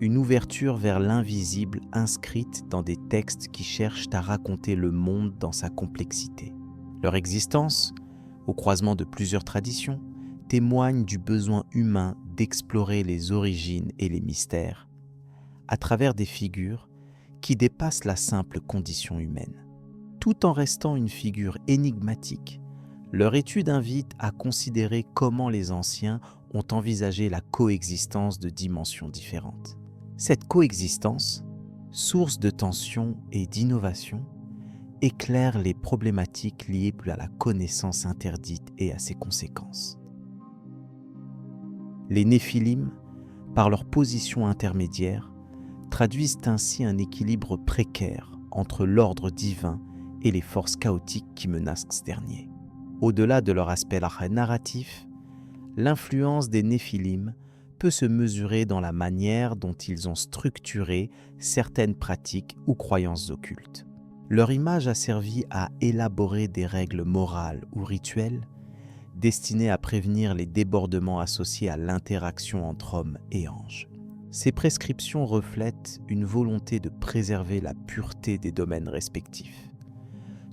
une ouverture vers l'invisible inscrite dans des textes qui cherchent à raconter le monde dans sa complexité. Leur existence, au croisement de plusieurs traditions, témoigne du besoin humain d'explorer les origines et les mystères à travers des figures qui dépassent la simple condition humaine. Tout en restant une figure énigmatique, leur étude invite à considérer comment les anciens ont envisagé la coexistence de dimensions différentes. Cette coexistence, source de tension et d'innovation, éclaire les problématiques liées à la connaissance interdite et à ses conséquences. Les Néphilim, par leur position intermédiaire, traduisent ainsi un équilibre précaire entre l'ordre divin et les forces chaotiques qui menacent ce dernier. Au-delà de leur aspect narratif, l'influence des Néphilim peut se mesurer dans la manière dont ils ont structuré certaines pratiques ou croyances occultes. Leur image a servi à élaborer des règles morales ou rituelles destinées à prévenir les débordements associés à l'interaction entre hommes et anges. Ces prescriptions reflètent une volonté de préserver la pureté des domaines respectifs,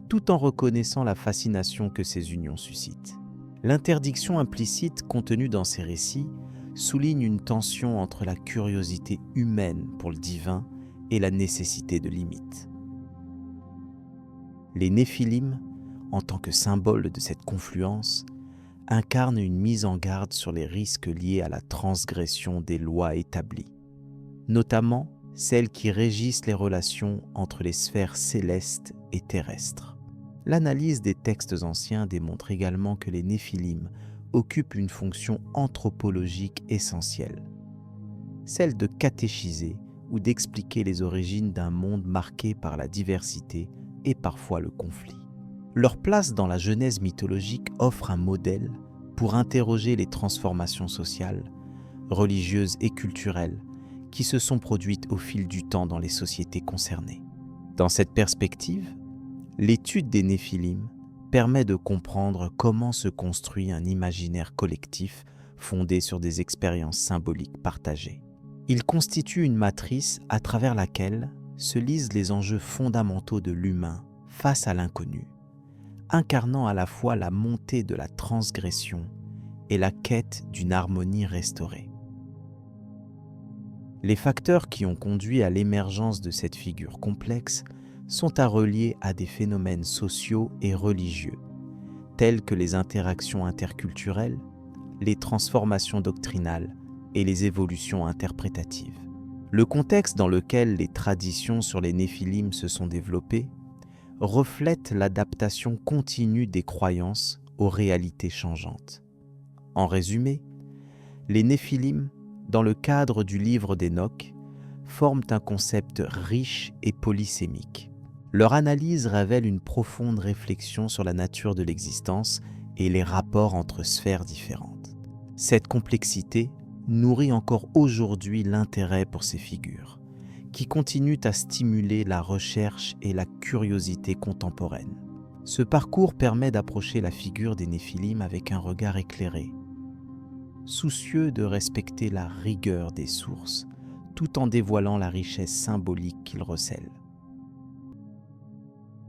tout en reconnaissant la fascination que ces unions suscitent. L'interdiction implicite contenue dans ces récits souligne une tension entre la curiosité humaine pour le divin et la nécessité de limites. Les Néphilim, en tant que symbole de cette confluence, incarnent une mise en garde sur les risques liés à la transgression des lois établies, notamment celles qui régissent les relations entre les sphères célestes et terrestres. L'analyse des textes anciens démontre également que les Néphilim occupent une fonction anthropologique essentielle, celle de catéchiser ou d'expliquer les origines d'un monde marqué par la diversité et parfois le conflit. Leur place dans la genèse mythologique offre un modèle pour interroger les transformations sociales, religieuses et culturelles qui se sont produites au fil du temps dans les sociétés concernées. Dans cette perspective, l'étude des Néphilim permet de comprendre comment se construit un imaginaire collectif fondé sur des expériences symboliques partagées. Il constitue une matrice à travers laquelle se lisent les enjeux fondamentaux de l'humain face à l'inconnu, incarnant à la fois la montée de la transgression et la quête d'une harmonie restaurée. Les facteurs qui ont conduit à l'émergence de cette figure complexe sont à relier à des phénomènes sociaux et religieux, tels que les interactions interculturelles, les transformations doctrinales et les évolutions interprétatives. Le contexte dans lequel les traditions sur les Néphilim se sont développées reflète l'adaptation continue des croyances aux réalités changeantes. En résumé, les Néphilim, dans le cadre du livre d'Hénoch, forment un concept riche et polysémique. Leur analyse révèle une profonde réflexion sur la nature de l'existence et les rapports entre sphères différentes. Cette complexité nourrit encore aujourd'hui l'intérêt pour ces figures, qui continuent à stimuler la recherche et la curiosité contemporaine. Ce parcours permet d'approcher la figure des Néphilim avec un regard éclairé, soucieux de respecter la rigueur des sources, tout en dévoilant la richesse symbolique qu'ils recèlent.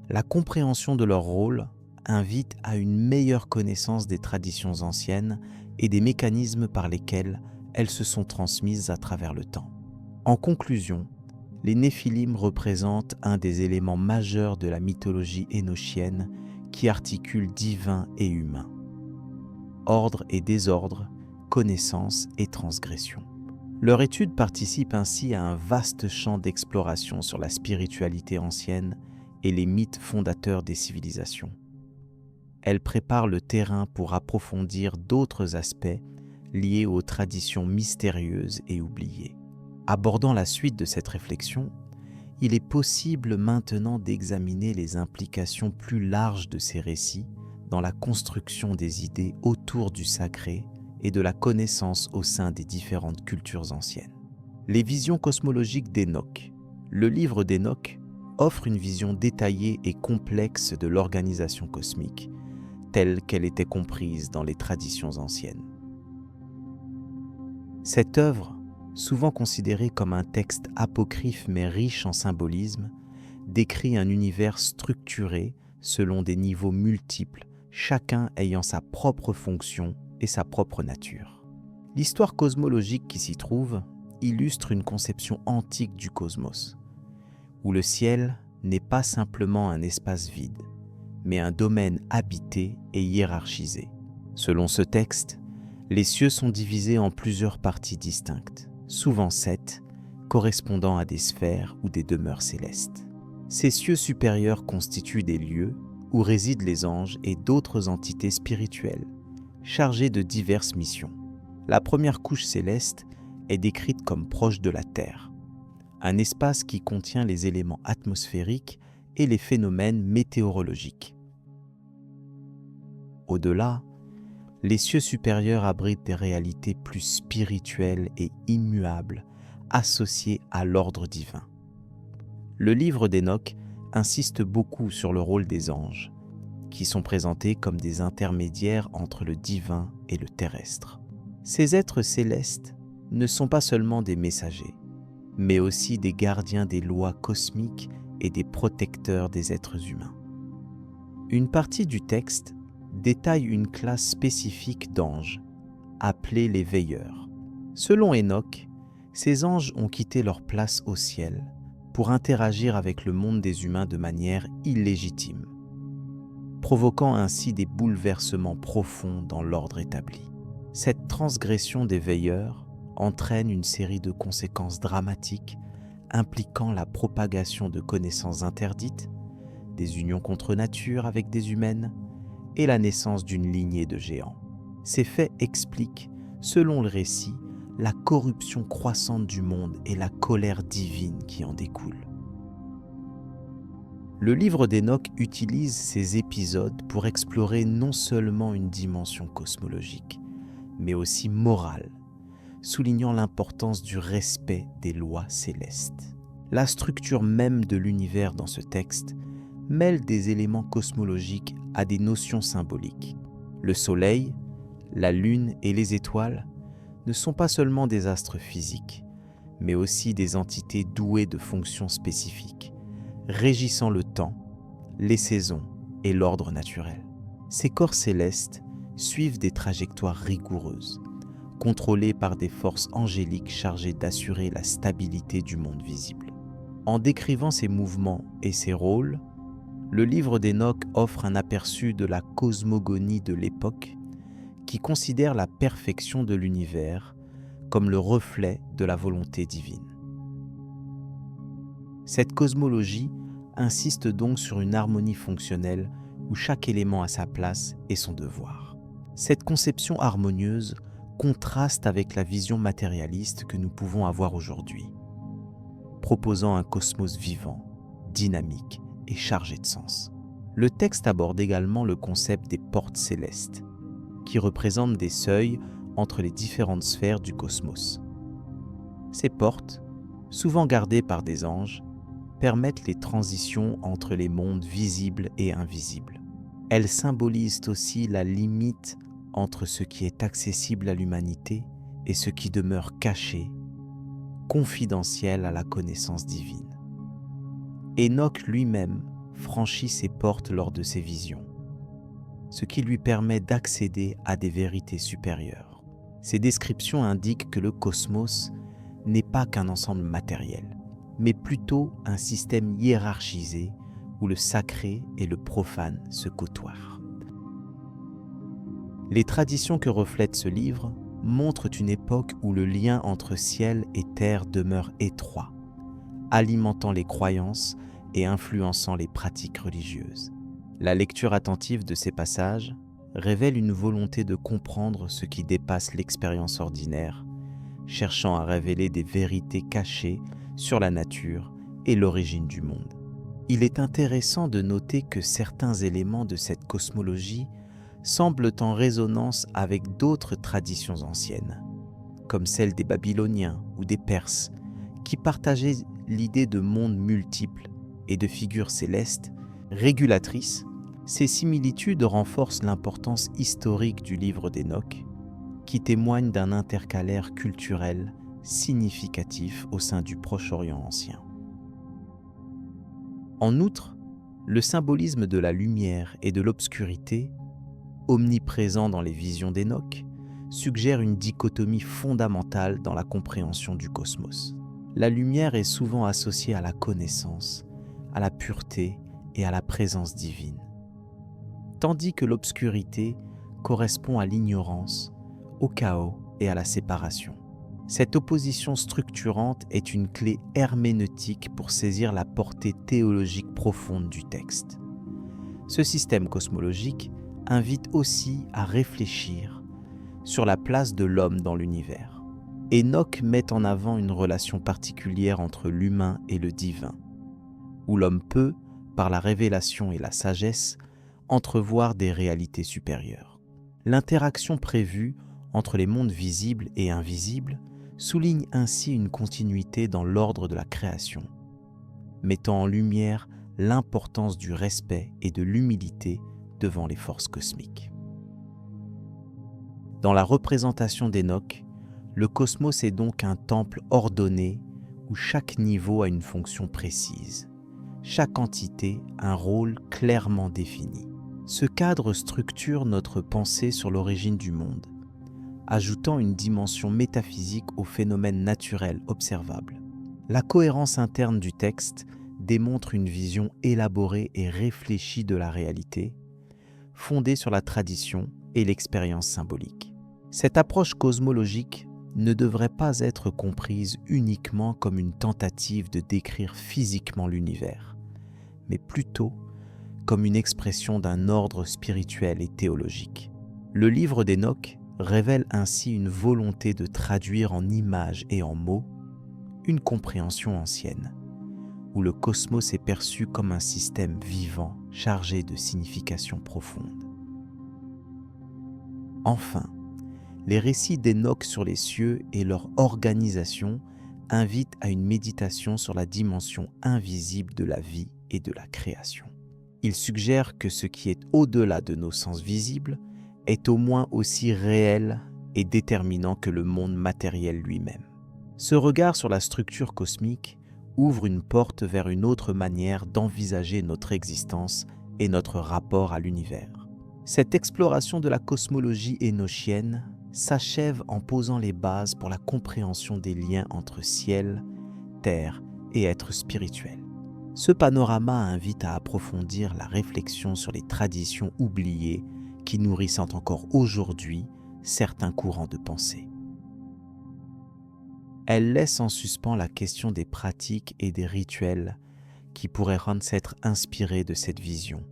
La compréhension de leur rôle invite à une meilleure connaissance des traditions anciennes et des mécanismes par lesquels elles se sont transmises à travers le temps. En conclusion, les Néphilim représentent un des éléments majeurs de la mythologie énochienne qui articule divin et humain, ordre et désordre, connaissance et transgression. Leur étude participe ainsi à un vaste champ d'exploration sur la spiritualité ancienne et les mythes fondateurs des civilisations. Elle prépare le terrain pour approfondir d'autres aspects liés aux traditions mystérieuses et oubliées. Abordant la suite de cette réflexion, il est possible maintenant d'examiner les implications plus larges de ces récits dans la construction des idées autour du sacré et de la connaissance au sein des différentes cultures anciennes. Les visions cosmologiques d'Enoch. Le livre d'Enoch offre une vision détaillée et complexe de l'organisation cosmique, telle qu'elle était comprise dans les traditions anciennes. Cette œuvre, souvent considérée comme un texte apocryphe mais riche en symbolisme, décrit un univers structuré selon des niveaux multiples, chacun ayant sa propre fonction et sa propre nature. L'histoire cosmologique qui s'y trouve illustre une conception antique du cosmos, où le ciel n'est pas simplement un espace vide, mais un domaine habité et hiérarchisé. Selon ce texte, les cieux sont divisés en plusieurs parties distinctes, souvent 7, correspondant à des sphères ou des demeures célestes. Ces cieux supérieurs constituent des lieux où résident les anges et d'autres entités spirituelles, chargées de diverses missions. La première couche céleste est décrite comme proche de la Terre, un espace qui contient les éléments atmosphériques et les phénomènes météorologiques. Au-delà, les cieux supérieurs abritent des réalités plus spirituelles et immuables, associées à l'ordre divin. Le livre d'Enoch insiste beaucoup sur le rôle des anges, qui sont présentés comme des intermédiaires entre le divin et le terrestre. Ces êtres célestes ne sont pas seulement des messagers, mais aussi des gardiens des lois cosmiques et des protecteurs des êtres humains. Une partie du texte détaille une classe spécifique d'anges, appelés les veilleurs. Selon Enoch, ces anges ont quitté leur place au ciel pour interagir avec le monde des humains de manière illégitime, provoquant ainsi des bouleversements profonds dans l'ordre établi. Cette transgression des veilleurs entraîne une série de conséquences dramatiques impliquant la propagation de connaissances interdites, des unions contre nature avec des humaines et la naissance d'une lignée de géants. Ces faits expliquent, selon le récit, la corruption croissante du monde et la colère divine qui en découle. Le livre d'Enoch utilise ces épisodes pour explorer non seulement une dimension cosmologique, mais aussi morale, soulignant l'importance du respect des lois célestes. La structure même de l'univers dans ce texte mêle des éléments cosmologiques à des notions symboliques. Le Soleil, la Lune et les étoiles ne sont pas seulement des astres physiques, mais aussi des entités douées de fonctions spécifiques, régissant le temps, les saisons et l'ordre naturel. Ces corps célestes suivent des trajectoires rigoureuses, contrôlées par des forces angéliques chargées d'assurer la stabilité du monde visible. En décrivant ces mouvements et ces rôles, le livre d'Enoch offre un aperçu de la cosmogonie de l'époque qui considère la perfection de l'univers comme le reflet de la volonté divine. Cette cosmologie insiste donc sur une harmonie fonctionnelle où chaque élément a sa place et son devoir. Cette conception harmonieuse contraste avec la vision matérialiste que nous pouvons avoir aujourd'hui, proposant un cosmos vivant, dynamique et chargé de sens. Le texte aborde également le concept des portes célestes, qui représentent des seuils entre les différentes sphères du cosmos. Ces portes, souvent gardées par des anges, permettent les transitions entre les mondes visibles et invisibles. Elles symbolisent aussi la limite entre ce qui est accessible à l'humanité et ce qui demeure caché, confidentiel à la connaissance divine. Enoch lui-même franchit ces portes lors de ses visions, ce qui lui permet d'accéder à des vérités supérieures. Ces descriptions indiquent que le cosmos n'est pas qu'un ensemble matériel, mais plutôt un système hiérarchisé où le sacré et le profane se côtoient. Les traditions que reflète ce livre montrent une époque où le lien entre ciel et terre demeure étroit, alimentant les croyances et influençant les pratiques religieuses. La lecture attentive de ces passages révèle une volonté de comprendre ce qui dépasse l'expérience ordinaire, cherchant à révéler des vérités cachées sur la nature et l'origine du monde. Il est intéressant de noter que certains éléments de cette cosmologie semblent en résonance avec d'autres traditions anciennes, comme celle des Babyloniens ou des Perses, qui partageaient l'idée de mondes multiples et de figures célestes régulatrices. Ces similitudes renforcent l'importance historique du livre d'Enoch, qui témoigne d'un intercalaire culturel significatif au sein du Proche-Orient ancien. En outre, le symbolisme de la lumière et de l'obscurité, omniprésent dans les visions d'Enoch, suggère une dichotomie fondamentale dans la compréhension du cosmos. La lumière est souvent associée à la connaissance, à la pureté et à la présence divine, tandis que l'obscurité correspond à l'ignorance, au chaos et à la séparation. Cette opposition structurante est une clé herméneutique pour saisir la portée théologique profonde du texte. Ce système cosmologique invite aussi à réfléchir sur la place de l'homme dans l'univers. Enoch met en avant une relation particulière entre l'humain et le divin, où l'homme peut, par la révélation et la sagesse, entrevoir des réalités supérieures. L'interaction prévue entre les mondes visibles et invisibles souligne ainsi une continuité dans l'ordre de la création, mettant en lumière l'importance du respect et de l'humilité devant les forces cosmiques. Dans la représentation d'Enoch, le cosmos est donc un temple ordonné où chaque niveau a une fonction précise, chaque entité un rôle clairement défini. Ce cadre structure notre pensée sur l'origine du monde, ajoutant une dimension métaphysique aux phénomènes naturels observables. La cohérence interne du texte démontre une vision élaborée et réfléchie de la réalité, fondée sur la tradition et l'expérience symbolique. Cette approche cosmologique ne devrait pas être comprise uniquement comme une tentative de décrire physiquement l'univers, mais plutôt comme une expression d'un ordre spirituel et théologique. Le livre d'Enoch révèle ainsi une volonté de traduire en images et en mots une compréhension ancienne, où le cosmos est perçu comme un système vivant chargé de significations profondes. Enfin, les récits d'Enoch sur les cieux et leur organisation invitent à une méditation sur la dimension invisible de la vie et de la création. Ils suggèrent que ce qui est au-delà de nos sens visibles est au moins aussi réel et déterminant que le monde matériel lui-même. Ce regard sur la structure cosmique ouvre une porte vers une autre manière d'envisager notre existence et notre rapport à l'univers. Cette exploration de la cosmologie énochienne s'achève en posant les bases pour la compréhension des liens entre ciel, terre et être spirituel. Ce panorama invite à approfondir la réflexion sur les traditions oubliées qui nourrissent encore aujourd'hui certains courants de pensée. Elle laisse en suspens la question des pratiques et des rituels qui pourraient s'être inspirés de cette vision,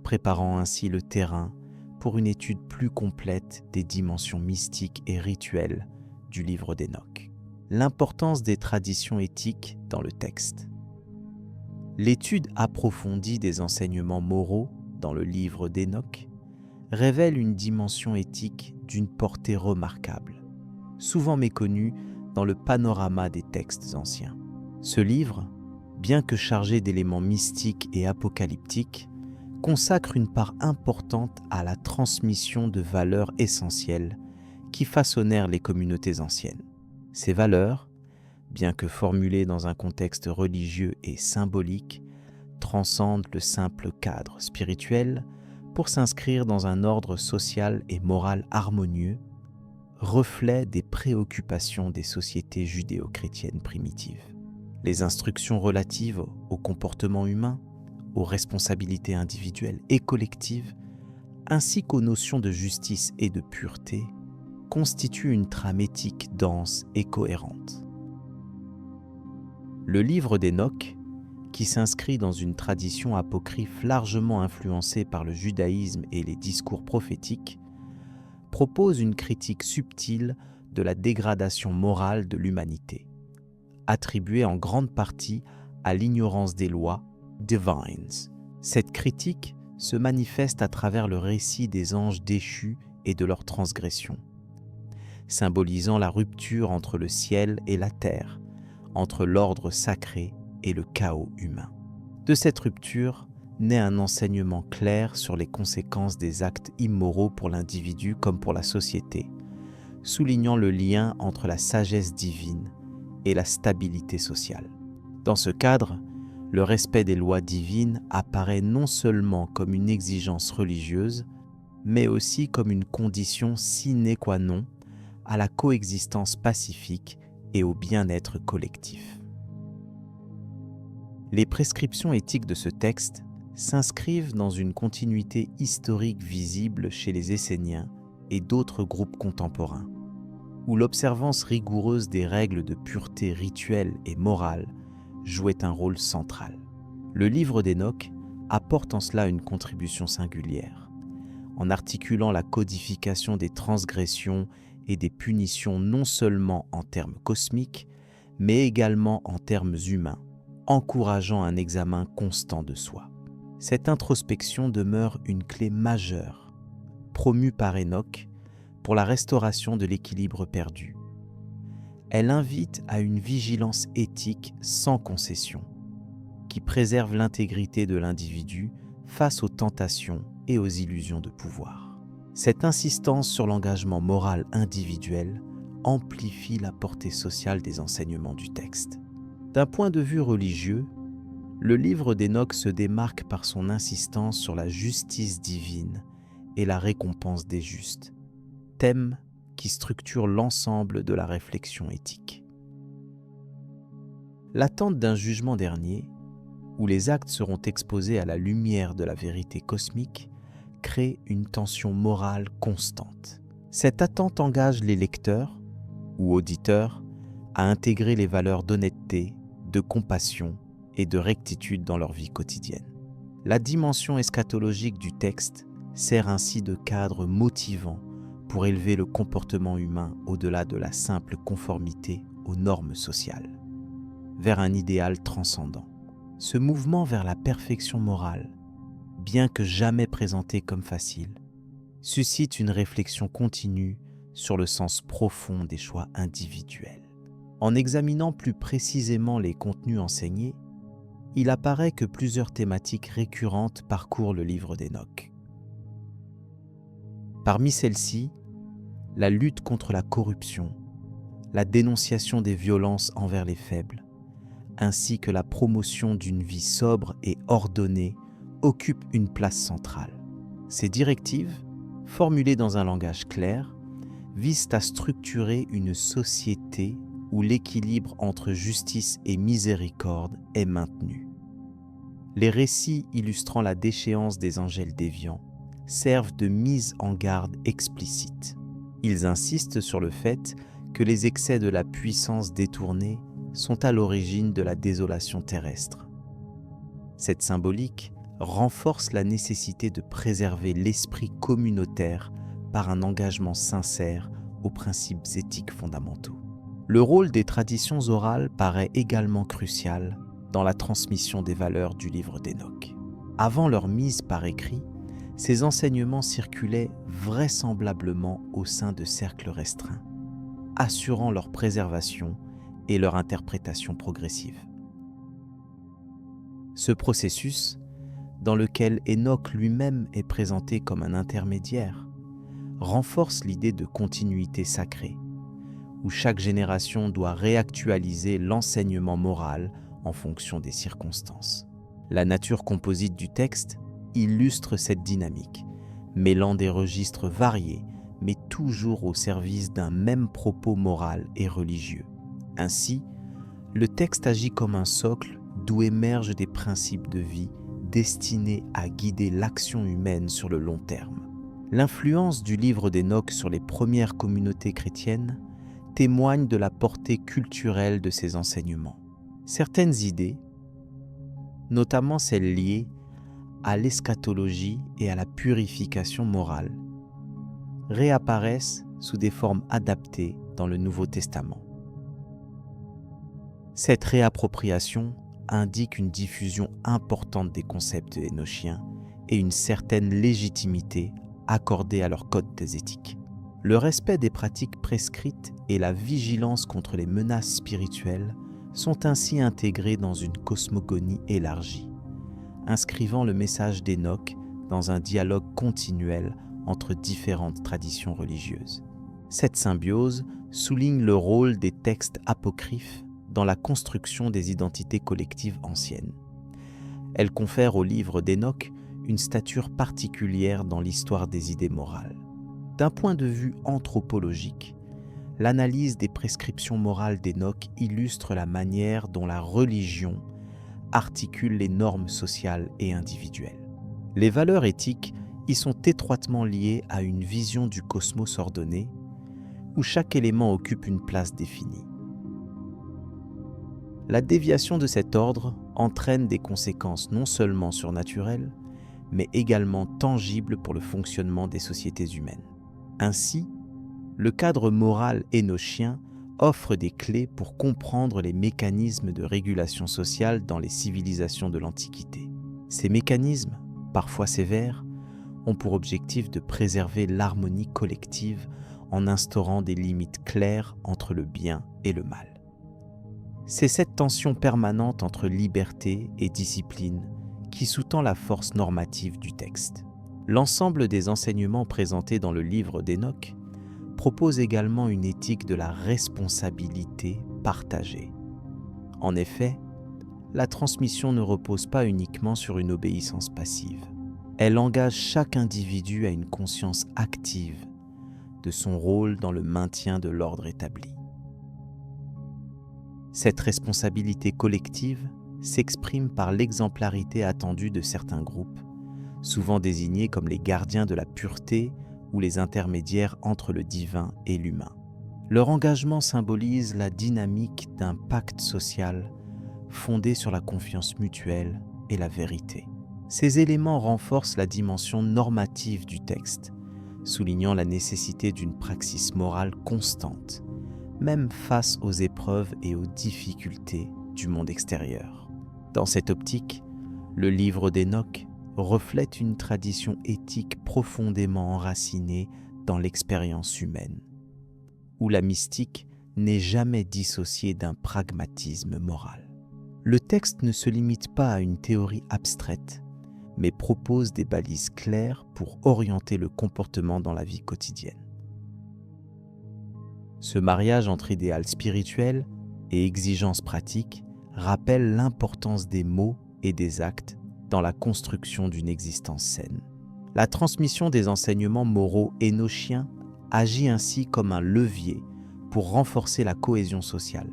préparant ainsi le terrain pour une étude plus complète des dimensions mystiques et rituelles du livre d'Enoch. L'importance des traditions éthiques dans le texte. L'étude approfondie des enseignements moraux dans le livre d'Enoch révèle une dimension éthique d'une portée remarquable, souvent méconnu dans le panorama des textes anciens. Ce livre, bien que chargé d'éléments mystiques et apocalyptiques, consacre une part importante à la transmission de valeurs essentielles qui façonnèrent les communautés anciennes. Ces valeurs, bien que formulées dans un contexte religieux et symbolique, transcendent le simple cadre spirituel pour s'inscrire dans un ordre social et moral harmonieux, reflet des préoccupations des sociétés judéo-chrétiennes primitives. Les instructions relatives au comportement humain, aux responsabilités individuelles et collectives, ainsi qu'aux notions de justice et de pureté, constituent une trame éthique dense et cohérente. Le livre d'Hénoch, qui s'inscrit dans une tradition apocryphe largement influencée par le judaïsme et les discours prophétiques, propose une critique subtile de la dégradation morale de l'humanité, attribuée en grande partie à l'ignorance des lois, divines. Cette critique se manifeste à travers le récit des anges déchus et de leurs transgressions, symbolisant la rupture entre le ciel et la terre, entre l'ordre sacré et le chaos humain. De cette rupture naît un enseignement clair sur les conséquences des actes immoraux pour l'individu comme pour la société, soulignant le lien entre la sagesse divine et la stabilité sociale. Dans ce cadre, le respect des lois divines apparaît non seulement comme une exigence religieuse, mais aussi comme une condition sine qua non à la coexistence pacifique et au bien-être collectif. Les prescriptions éthiques de ce texte s'inscrivent dans une continuité historique visible chez les Esséniens et d'autres groupes contemporains, où l'observance rigoureuse des règles de pureté rituelle et morale jouait un rôle central. Le livre d'Hénoch apporte en cela une contribution singulière, en articulant la codification des transgressions et des punitions non seulement en termes cosmiques, mais également en termes humains, encourageant un examen constant de soi. Cette introspection demeure une clé majeure, promue par Hénoch pour la restauration de l'équilibre perdu. Elle invite à une vigilance éthique sans concession, qui préserve l'intégrité de l'individu face aux tentations et aux illusions de pouvoir. Cette insistance sur l'engagement moral individuel amplifie la portée sociale des enseignements du texte. D'un point de vue religieux, le livre d'Hénoch se démarque par son insistance sur la justice divine et la récompense des justes, thème qui structure l'ensemble de la réflexion éthique. L'attente d'un jugement dernier, où les actes seront exposés à la lumière de la vérité cosmique, crée une tension morale constante. Cette attente engage les lecteurs ou auditeurs à intégrer les valeurs d'honnêteté, de compassion et de rectitude dans leur vie quotidienne. La dimension eschatologique du texte sert ainsi de cadre motivant pour élever le comportement humain au-delà de la simple conformité aux normes sociales, vers un idéal transcendant. Ce mouvement vers la perfection morale, bien que jamais présenté comme facile, suscite une réflexion continue sur le sens profond des choix individuels. En examinant plus précisément les contenus enseignés, il apparaît que plusieurs thématiques récurrentes parcourent le livre d'Hénoch. Parmi celles-ci, la lutte contre la corruption, la dénonciation des violences envers les faibles, ainsi que la promotion d'une vie sobre et ordonnée occupent une place centrale. Ces directives, formulées dans un langage clair, visent à structurer une société où l'équilibre entre justice et miséricorde est maintenu. Les récits illustrant la déchéance des angels déviants servent de mise en garde explicite. Ils insistent sur le fait que les excès de la puissance détournée sont à l'origine de la désolation terrestre. Cette symbolique renforce la nécessité de préserver l'esprit communautaire par un engagement sincère aux principes éthiques fondamentaux. Le rôle des traditions orales paraît également crucial dans la transmission des valeurs du livre d'Hénoch. Avant leur mise par écrit, Ces enseignements circulaient vraisemblablement au sein de cercles restreints, assurant leur préservation et leur interprétation progressive. Ce processus, dans lequel Enoch lui-même est présenté comme un intermédiaire, renforce l'idée de continuité sacrée, où chaque génération doit réactualiser l'enseignement moral en fonction des circonstances. La nature composite du texte illustre cette dynamique, mêlant des registres variés, mais toujours au service d'un même propos moral et religieux. Ainsi, le texte agit comme un socle d'où émergent des principes de vie destinés à guider l'action humaine sur le long terme. L'influence du livre d'Enoch sur les premières communautés chrétiennes témoigne de la portée culturelle de ces enseignements. Certaines idées, notamment celles liées à l'eschatologie et à la purification morale, réapparaissent sous des formes adaptées dans le Nouveau Testament. Cette réappropriation indique une diffusion importante des concepts énochiens et une certaine légitimité accordée à leur code éthique. Le respect des pratiques prescrites et la vigilance contre les menaces spirituelles sont ainsi intégrés dans une cosmogonie élargie, inscrivant le message d'Enoch dans un dialogue continuel entre différentes traditions religieuses. Cette symbiose souligne le rôle des textes apocryphes dans la construction des identités collectives anciennes. Elle confère au livre d'Enoch une stature particulière dans l'histoire des idées morales. D'un point de vue anthropologique, l'analyse des prescriptions morales d'Enoch illustre la manière dont la religion articule les normes sociales et individuelles. Les valeurs éthiques y sont étroitement liées à une vision du cosmos ordonné, où chaque élément occupe une place définie. La déviation de cet ordre entraîne des conséquences non seulement surnaturelles, mais également tangibles pour le fonctionnement des sociétés humaines. Ainsi, le cadre moral énochien offre des clés pour comprendre les mécanismes de régulation sociale dans les civilisations de l'Antiquité. Ces mécanismes, parfois sévères, ont pour objectif de préserver l'harmonie collective en instaurant des limites claires entre le bien et le mal. C'est cette tension permanente entre liberté et discipline qui sous-tend la force normative du texte. L'ensemble des enseignements présentés dans le livre d'Enoch propose également une éthique de la responsabilité partagée. En effet, la transmission ne repose pas uniquement sur une obéissance passive. Elle engage chaque individu à une conscience active de son rôle dans le maintien de l'ordre établi. Cette responsabilité collective s'exprime par l'exemplarité attendue de certains groupes, souvent désignés comme les gardiens de la pureté ou les intermédiaires entre le divin et l'humain. Leur engagement symbolise la dynamique d'un pacte social fondé sur la confiance mutuelle et la vérité. Ces éléments renforcent la dimension normative du texte, soulignant la nécessité d'une praxis morale constante, même face aux épreuves et aux difficultés du monde extérieur. Dans cette optique, le livre d'Enoch reflète une tradition éthique profondément enracinée dans l'expérience humaine, où la mystique n'est jamais dissociée d'un pragmatisme moral. Le texte ne se limite pas à une théorie abstraite, mais propose des balises claires pour orienter le comportement dans la vie quotidienne. Ce mariage entre idéal spirituel et exigence pratique rappelle l'importance des mots et des actes dans la construction d'une existence saine. La transmission des enseignements moraux énochiens agit ainsi comme un levier pour renforcer la cohésion sociale,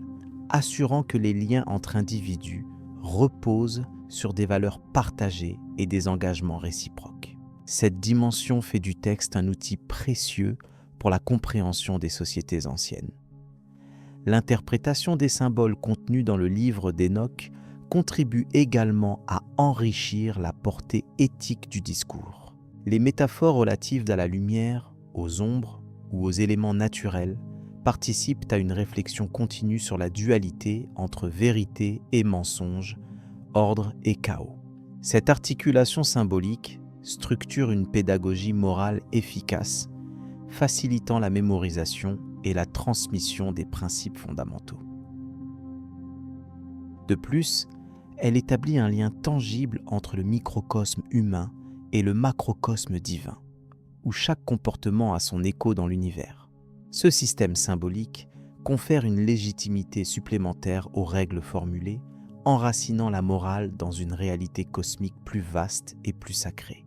assurant que les liens entre individus reposent sur des valeurs partagées et des engagements réciproques. Cette dimension fait du texte un outil précieux pour la compréhension des sociétés anciennes. L'interprétation des symboles contenus dans le livre d'Enoch contribue également à enrichir la portée éthique du discours. Les métaphores relatives à la lumière, aux ombres ou aux éléments naturels participent à une réflexion continue sur la dualité entre vérité et mensonge, ordre et chaos. Cette articulation symbolique structure une pédagogie morale efficace, facilitant la mémorisation et la transmission des principes fondamentaux. De plus, elle établit un lien tangible entre le microcosme humain et le macrocosme divin, où chaque comportement a son écho dans l'univers. Ce système symbolique confère une légitimité supplémentaire aux règles formulées, enracinant la morale dans une réalité cosmique plus vaste et plus sacrée.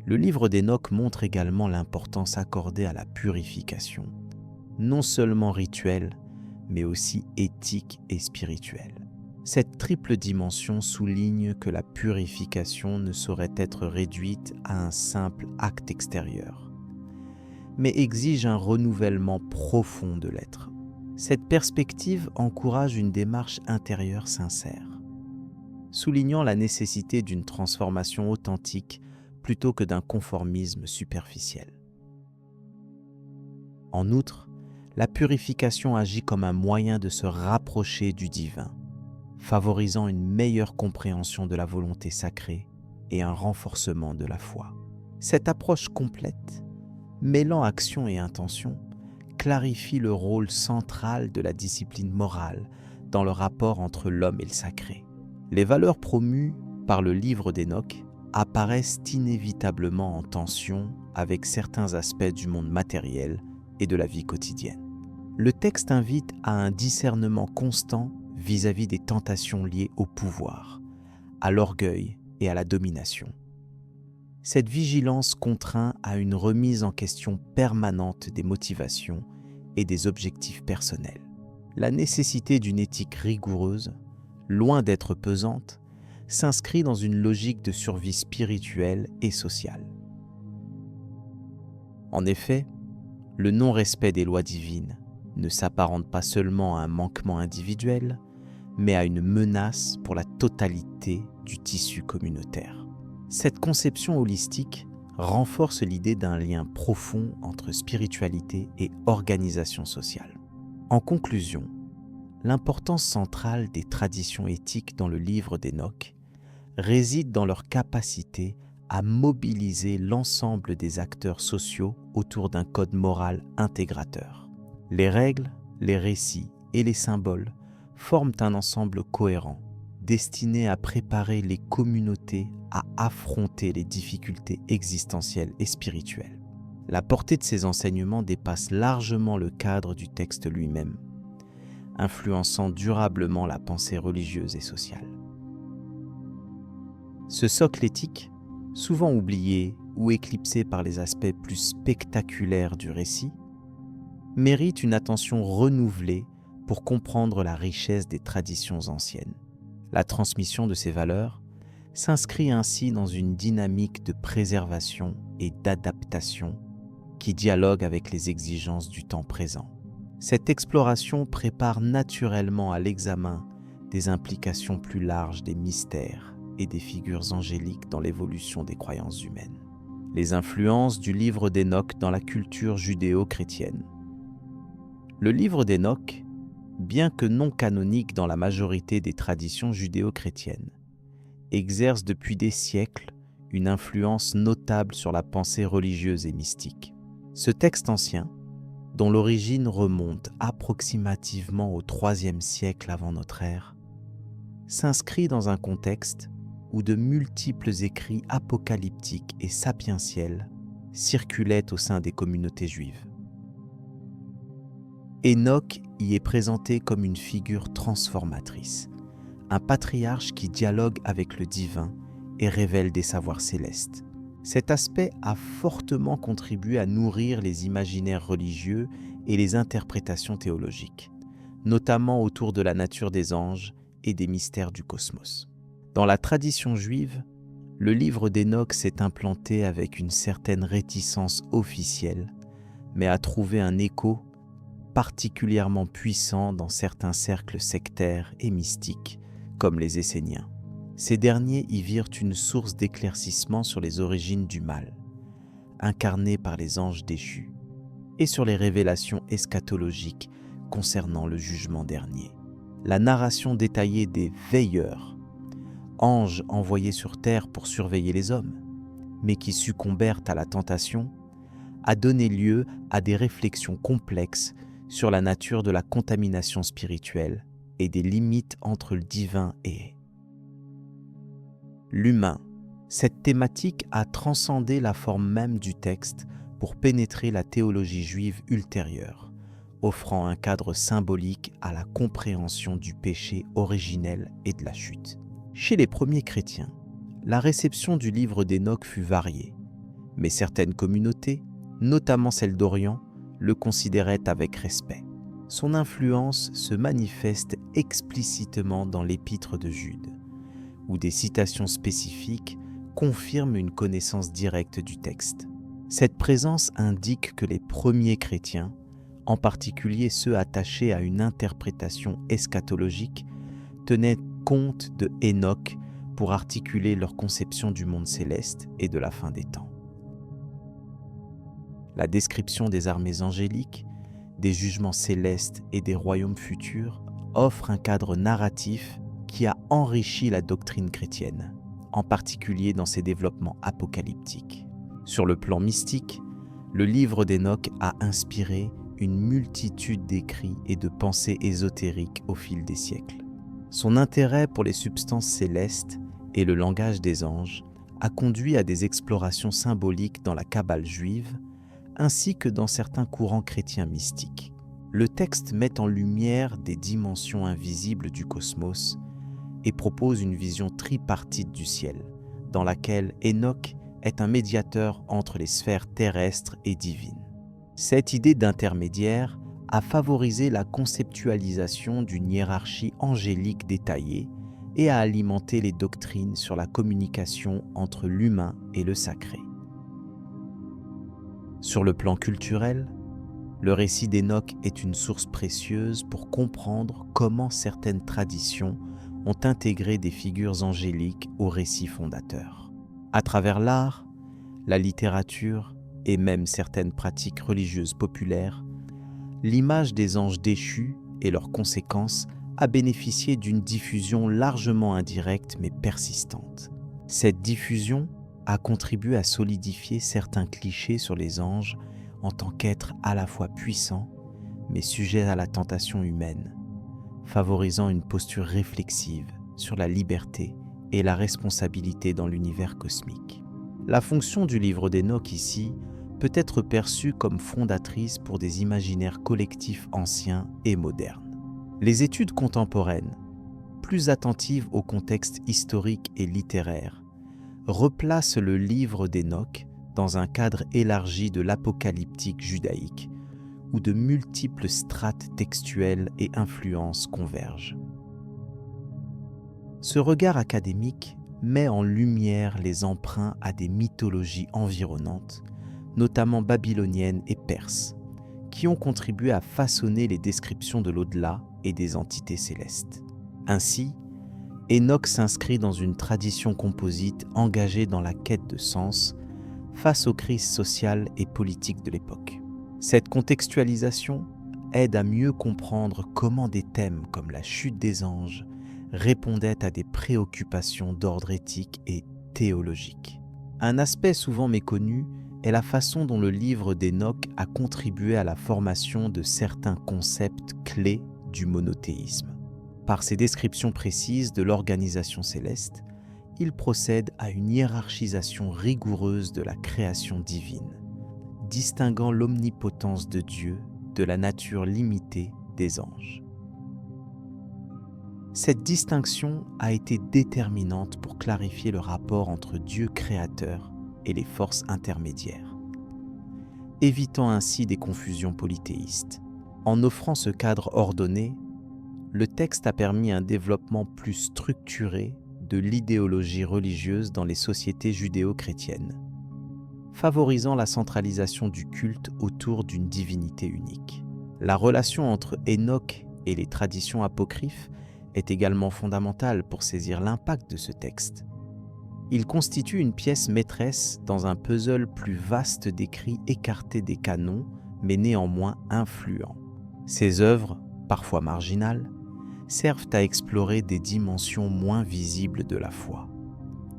Le livre d'Enoch montre également l'importance accordée à la purification, non seulement rituelle, mais aussi éthique et spirituelle. Cette triple dimension souligne que la purification ne saurait être réduite à un simple acte extérieur, mais exige un renouvellement profond de l'être. Cette perspective encourage une démarche intérieure sincère, soulignant la nécessité d'une transformation authentique plutôt que d'un conformisme superficiel. En outre, la purification agit comme un moyen de se rapprocher du divin, favorisant une meilleure compréhension de la volonté sacrée et un renforcement de la foi. Cette approche complète, mêlant action et intention, clarifie le rôle central de la discipline morale dans le rapport entre l'homme et le sacré. Les valeurs promues par le livre d'Enoch apparaissent inévitablement en tension avec certains aspects du monde matériel et de la vie quotidienne. Le texte invite à un discernement constant vis-à-vis des tentations liées au pouvoir, à l'orgueil et à la domination. Cette vigilance contraint à une remise en question permanente des motivations et des objectifs personnels. La nécessité d'une éthique rigoureuse, loin d'être pesante, s'inscrit dans une logique de survie spirituelle et sociale. En effet, le non-respect des lois divines ne s'apparente pas seulement à un manquement individuel, mais à une menace pour la totalité du tissu communautaire. Cette conception holistique renforce l'idée d'un lien profond entre spiritualité et organisation sociale. En conclusion, l'importance centrale des traditions éthiques dans le livre d'Enoch réside dans leur capacité à mobiliser l'ensemble des acteurs sociaux autour d'un code moral intégrateur. Les règles, les récits et les symboles forment un ensemble cohérent, destiné à préparer les communautés à affronter les difficultés existentielles et spirituelles. La portée de ces enseignements dépasse largement le cadre du texte lui-même, influençant durablement la pensée religieuse et sociale. Ce socle éthique, souvent oublié ou éclipsé par les aspects plus spectaculaires du récit, mérite une attention renouvelée pour comprendre la richesse des traditions anciennes. La transmission de ces valeurs s'inscrit ainsi dans une dynamique de préservation et d'adaptation qui dialogue avec les exigences du temps présent. Cette exploration prépare naturellement à l'examen des implications plus larges des mystères et des figures angéliques dans l'évolution des croyances humaines. Les influences du livre d'Enoch dans la culture judéo-chrétienne. Le livre d'Enoch, bien que non canonique dans la majorité des traditions judéo-chrétiennes, exerce depuis des siècles une influence notable sur la pensée religieuse et mystique. Ce texte ancien, dont l'origine remonte approximativement au IIIe siècle avant notre ère, s'inscrit dans un contexte où de multiples écrits apocalyptiques et sapientiels circulaient au sein des communautés juives. Enoch y est présenté comme une figure transformatrice, un patriarche qui dialogue avec le divin et révèle des savoirs célestes. Cet aspect a fortement contribué à nourrir les imaginaires religieux et les interprétations théologiques, notamment autour de la nature des anges et des mystères du cosmos. Dans la tradition juive, le livre d'Enoch s'est implanté avec une certaine réticence officielle, mais a trouvé un écho particulièrement puissant dans certains cercles sectaires et mystiques, comme les Esséniens. Ces derniers y virent une source d'éclaircissement sur les origines du mal, incarné par les anges déchus, et sur les révélations eschatologiques concernant le jugement dernier. La narration détaillée des veilleurs, anges envoyés sur terre pour surveiller les hommes, mais qui succombèrent à la tentation, a donné lieu à des réflexions complexes sur la nature de la contamination spirituelle et des limites entre le divin et l'humain. Cette thématique a transcendé la forme même du texte pour pénétrer la théologie juive ultérieure, offrant un cadre symbolique à la compréhension du péché originel et de la chute. Chez les premiers chrétiens, la réception du livre d'Hénoch fut variée, mais certaines communautés, notamment celles d'Orient, le considéraient avec respect. Son influence se manifeste explicitement dans l'épître de Jude, où des citations spécifiques confirment une connaissance directe du texte. Cette présence indique que les premiers chrétiens, en particulier ceux attachés à une interprétation eschatologique, tenaient compte de Hénoch pour articuler leur conception du monde céleste et de la fin des temps. La description des armées angéliques, des jugements célestes et des royaumes futurs offre un cadre narratif qui a enrichi la doctrine chrétienne, en particulier dans ses développements apocalyptiques. Sur le plan mystique, le livre d'Hénoch a inspiré une multitude d'écrits et de pensées ésotériques au fil des siècles. Son intérêt pour les substances célestes et le langage des anges a conduit à des explorations symboliques dans la Kabbale juive, ainsi que dans certains courants chrétiens mystiques. Le texte met en lumière des dimensions invisibles du cosmos et propose une vision tripartite du ciel, dans laquelle Hénoch est un médiateur entre les sphères terrestres et divines. Cette idée d'intermédiaire a favorisé la conceptualisation d'une hiérarchie angélique détaillée et a alimenté les doctrines sur la communication entre l'humain et le sacré. Sur le plan culturel, le récit d'Hénoch est une source précieuse pour comprendre comment certaines traditions ont intégré des figures angéliques au récit fondateur. À travers l'art, la littérature et même certaines pratiques religieuses populaires, l'image des anges déchus et leurs conséquences a bénéficié d'une diffusion largement indirecte mais persistante. Cette diffusion a contribué à solidifier certains clichés sur les anges en tant qu'êtres à la fois puissants mais sujets à la tentation humaine, favorisant une posture réflexive sur la liberté et la responsabilité dans l'univers cosmique. La fonction du livre d'Hénoch ici peut être perçue comme fondatrice pour des imaginaires collectifs anciens et modernes. Les études contemporaines, plus attentives au contexte historique et littéraire, replacent le livre d'Hénoch dans un cadre élargi de l'apocalyptique judaïque, où de multiples strates textuelles et influences convergent. Ce regard académique met en lumière les emprunts à des mythologies environnantes, notamment babyloniennes et perses, qui ont contribué à façonner les descriptions de l'au-delà et des entités célestes. Ainsi, Hénoch s'inscrit dans une tradition composite engagée dans la quête de sens face aux crises sociales et politiques de l'époque. Cette contextualisation aide à mieux comprendre comment des thèmes comme la chute des anges répondaient à des préoccupations d'ordre éthique et théologique. Un aspect souvent méconnu est la façon dont le livre d'Hénoch a contribué à la formation de certains concepts clés du monothéisme. Par ses descriptions précises de l'organisation céleste, il procède à une hiérarchisation rigoureuse de la création divine, distinguant l'omnipotence de Dieu de la nature limitée des anges. Cette distinction a été déterminante pour clarifier le rapport entre Dieu créateur et les forces intermédiaires, évitant ainsi des confusions polythéistes. En offrant ce cadre ordonné, le texte a permis un développement plus structuré de l'idéologie religieuse dans les sociétés judéo-chrétiennes, favorisant la centralisation du culte autour d'une divinité unique. La relation entre Hénoch et les traditions apocryphes est également fondamentale pour saisir l'impact de ce texte. Il constitue une pièce maîtresse dans un puzzle plus vaste d'écrits écartés des canons, mais néanmoins influents. Ces œuvres, parfois marginales, servent à explorer des dimensions moins visibles de la foi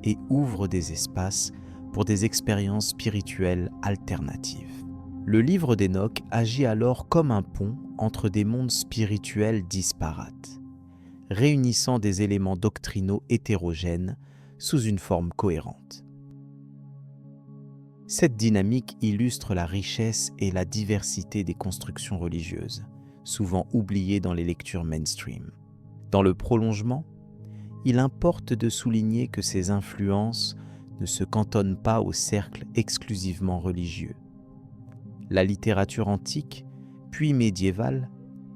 et ouvrent des espaces pour des expériences spirituelles alternatives. Le livre d'Hénoch agit alors comme un pont entre des mondes spirituels disparates, réunissant des éléments doctrinaux hétérogènes sous une forme cohérente. Cette dynamique illustre la richesse et la diversité des constructions religieuses, souvent oubliées dans les lectures mainstream. Dans le prolongement, il importe de souligner que ces influences ne se cantonnent pas au cercle exclusivement religieux. La littérature antique, puis médiévale,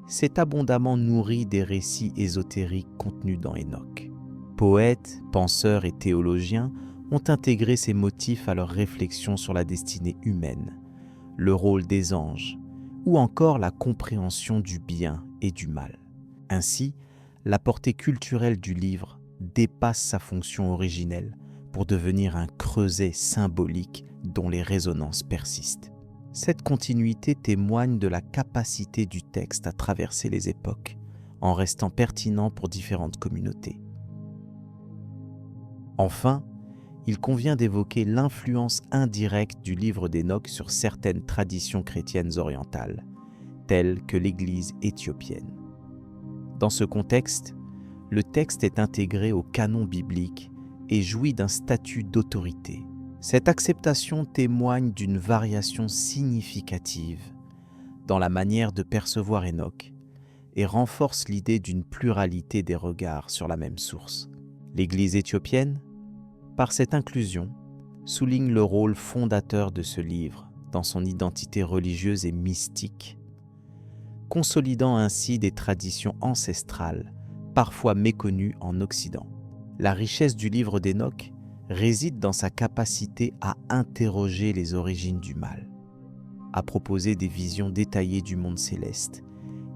s'est abondamment nourrie des récits ésotériques contenus dans Hénoch. Poètes, penseurs et théologiens ont intégré ces motifs à leurs réflexions sur la destinée humaine, le rôle des anges, ou encore la compréhension du bien et du mal. Ainsi, la portée culturelle du livre dépasse sa fonction originelle pour devenir un creuset symbolique dont les résonances persistent. Cette continuité témoigne de la capacité du texte à traverser les époques, en restant pertinent pour différentes communautés. Enfin, il convient d'évoquer l'influence indirecte du livre d'Hénoch sur certaines traditions chrétiennes orientales, telles que l'Église éthiopienne. Dans ce contexte, le texte est intégré au canon biblique et jouit d'un statut d'autorité. Cette acceptation témoigne d'une variation significative dans la manière de percevoir Hénoch et renforce l'idée d'une pluralité des regards sur la même source. L'Église éthiopienne, par cette inclusion, souligne le rôle fondateur de ce livre dans son identité religieuse et mystique, consolidant ainsi des traditions ancestrales, parfois méconnues en Occident. La richesse du livre d'Hénoch réside dans sa capacité à interroger les origines du mal, à proposer des visions détaillées du monde céleste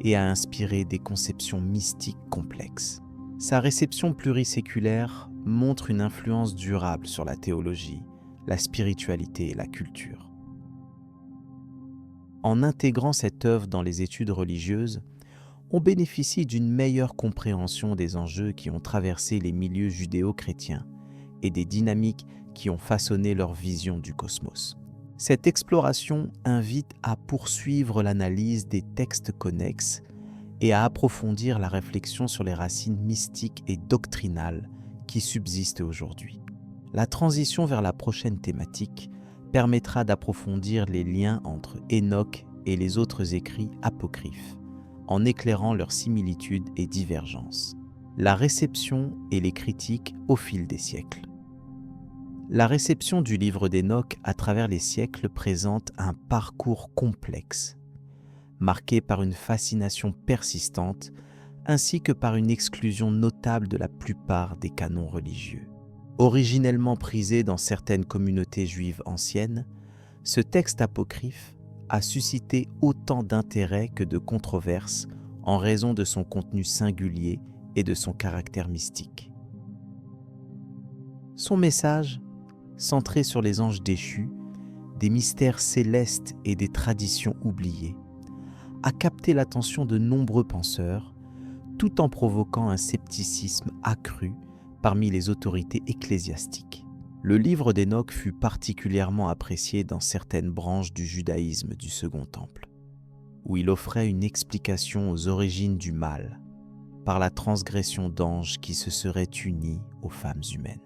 et à inspirer des conceptions mystiques complexes. Sa réception pluriséculaire montre une influence durable sur la théologie, la spiritualité et la culture. En intégrant cette œuvre dans les études religieuses, on bénéficie d'une meilleure compréhension des enjeux qui ont traversé les milieux judéo-chrétiens et des dynamiques qui ont façonné leur vision du cosmos. Cette exploration invite à poursuivre l'analyse des textes connexes et à approfondir la réflexion sur les racines mystiques et doctrinales qui subsistent aujourd'hui. La transition vers la prochaine thématique permettra d'approfondir les liens entre Hénoch et les autres écrits apocryphes, en éclairant leurs similitudes et divergences. La réception et les critiques au fil des siècles. La réception du livre d'Hénoch à travers les siècles présente un parcours complexe, marqué par une fascination persistante ainsi que par une exclusion notable de la plupart des canons religieux. Originellement prisé dans certaines communautés juives anciennes, ce texte apocryphe a suscité autant d'intérêt que de controverses en raison de son contenu singulier et de son caractère mystique. Son message, centré sur les anges déchus, des mystères célestes et des traditions oubliées, a capté l'attention de nombreux penseurs, tout en provoquant un scepticisme accru parmi les autorités ecclésiastiques. Le livre d'Hénoch fut particulièrement apprécié dans certaines branches du judaïsme du Second Temple, où il offrait une explication aux origines du mal par la transgression d'anges qui se seraient unis aux femmes humaines.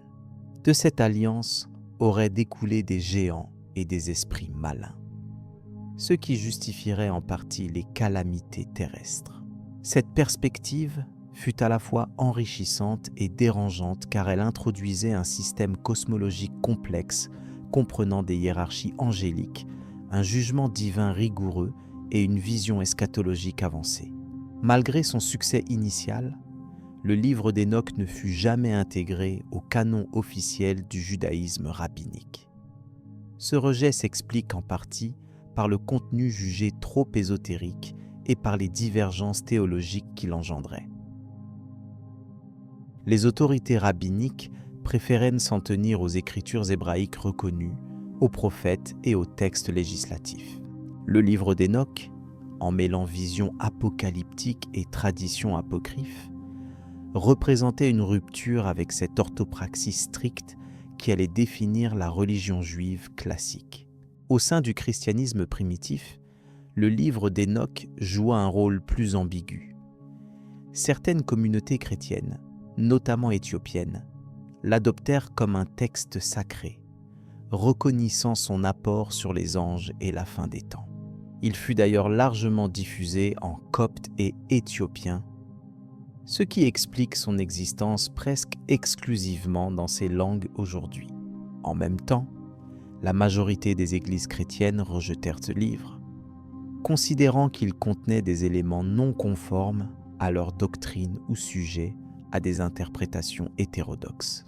De cette alliance auraient découlé des géants et des esprits malins, ce qui justifierait en partie les calamités terrestres. Cette perspective fut à la fois enrichissante et dérangeante car elle introduisait un système cosmologique complexe comprenant des hiérarchies angéliques, un jugement divin rigoureux et une vision eschatologique avancée. Malgré son succès initial, le livre d'Hénoch ne fut jamais intégré au canon officiel du judaïsme rabbinique. Ce rejet s'explique en partie par le contenu jugé trop ésotérique et par les divergences théologiques qu'il engendrait. Les autorités rabbiniques préféraient s'en tenir aux écritures hébraïques reconnues, aux prophètes et aux textes législatifs. Le livre d'Hénoch, en mêlant vision apocalyptique et tradition apocryphe, représentait une rupture avec cette orthopraxie stricte qui allait définir la religion juive classique. Au sein du christianisme primitif, le livre d'Hénoch joua un rôle plus ambigu. Certaines communautés chrétiennes, notamment éthiopiennes, l'adoptèrent comme un texte sacré, reconnaissant son apport sur les anges et la fin des temps. Il fut d'ailleurs largement diffusé en copte et éthiopien, ce qui explique son existence presque exclusivement dans ces langues aujourd'hui. En même temps, la majorité des églises chrétiennes rejetèrent ce livre, considérant qu'il contenait des éléments non conformes à leur doctrine ou sujets à des interprétations hétérodoxes.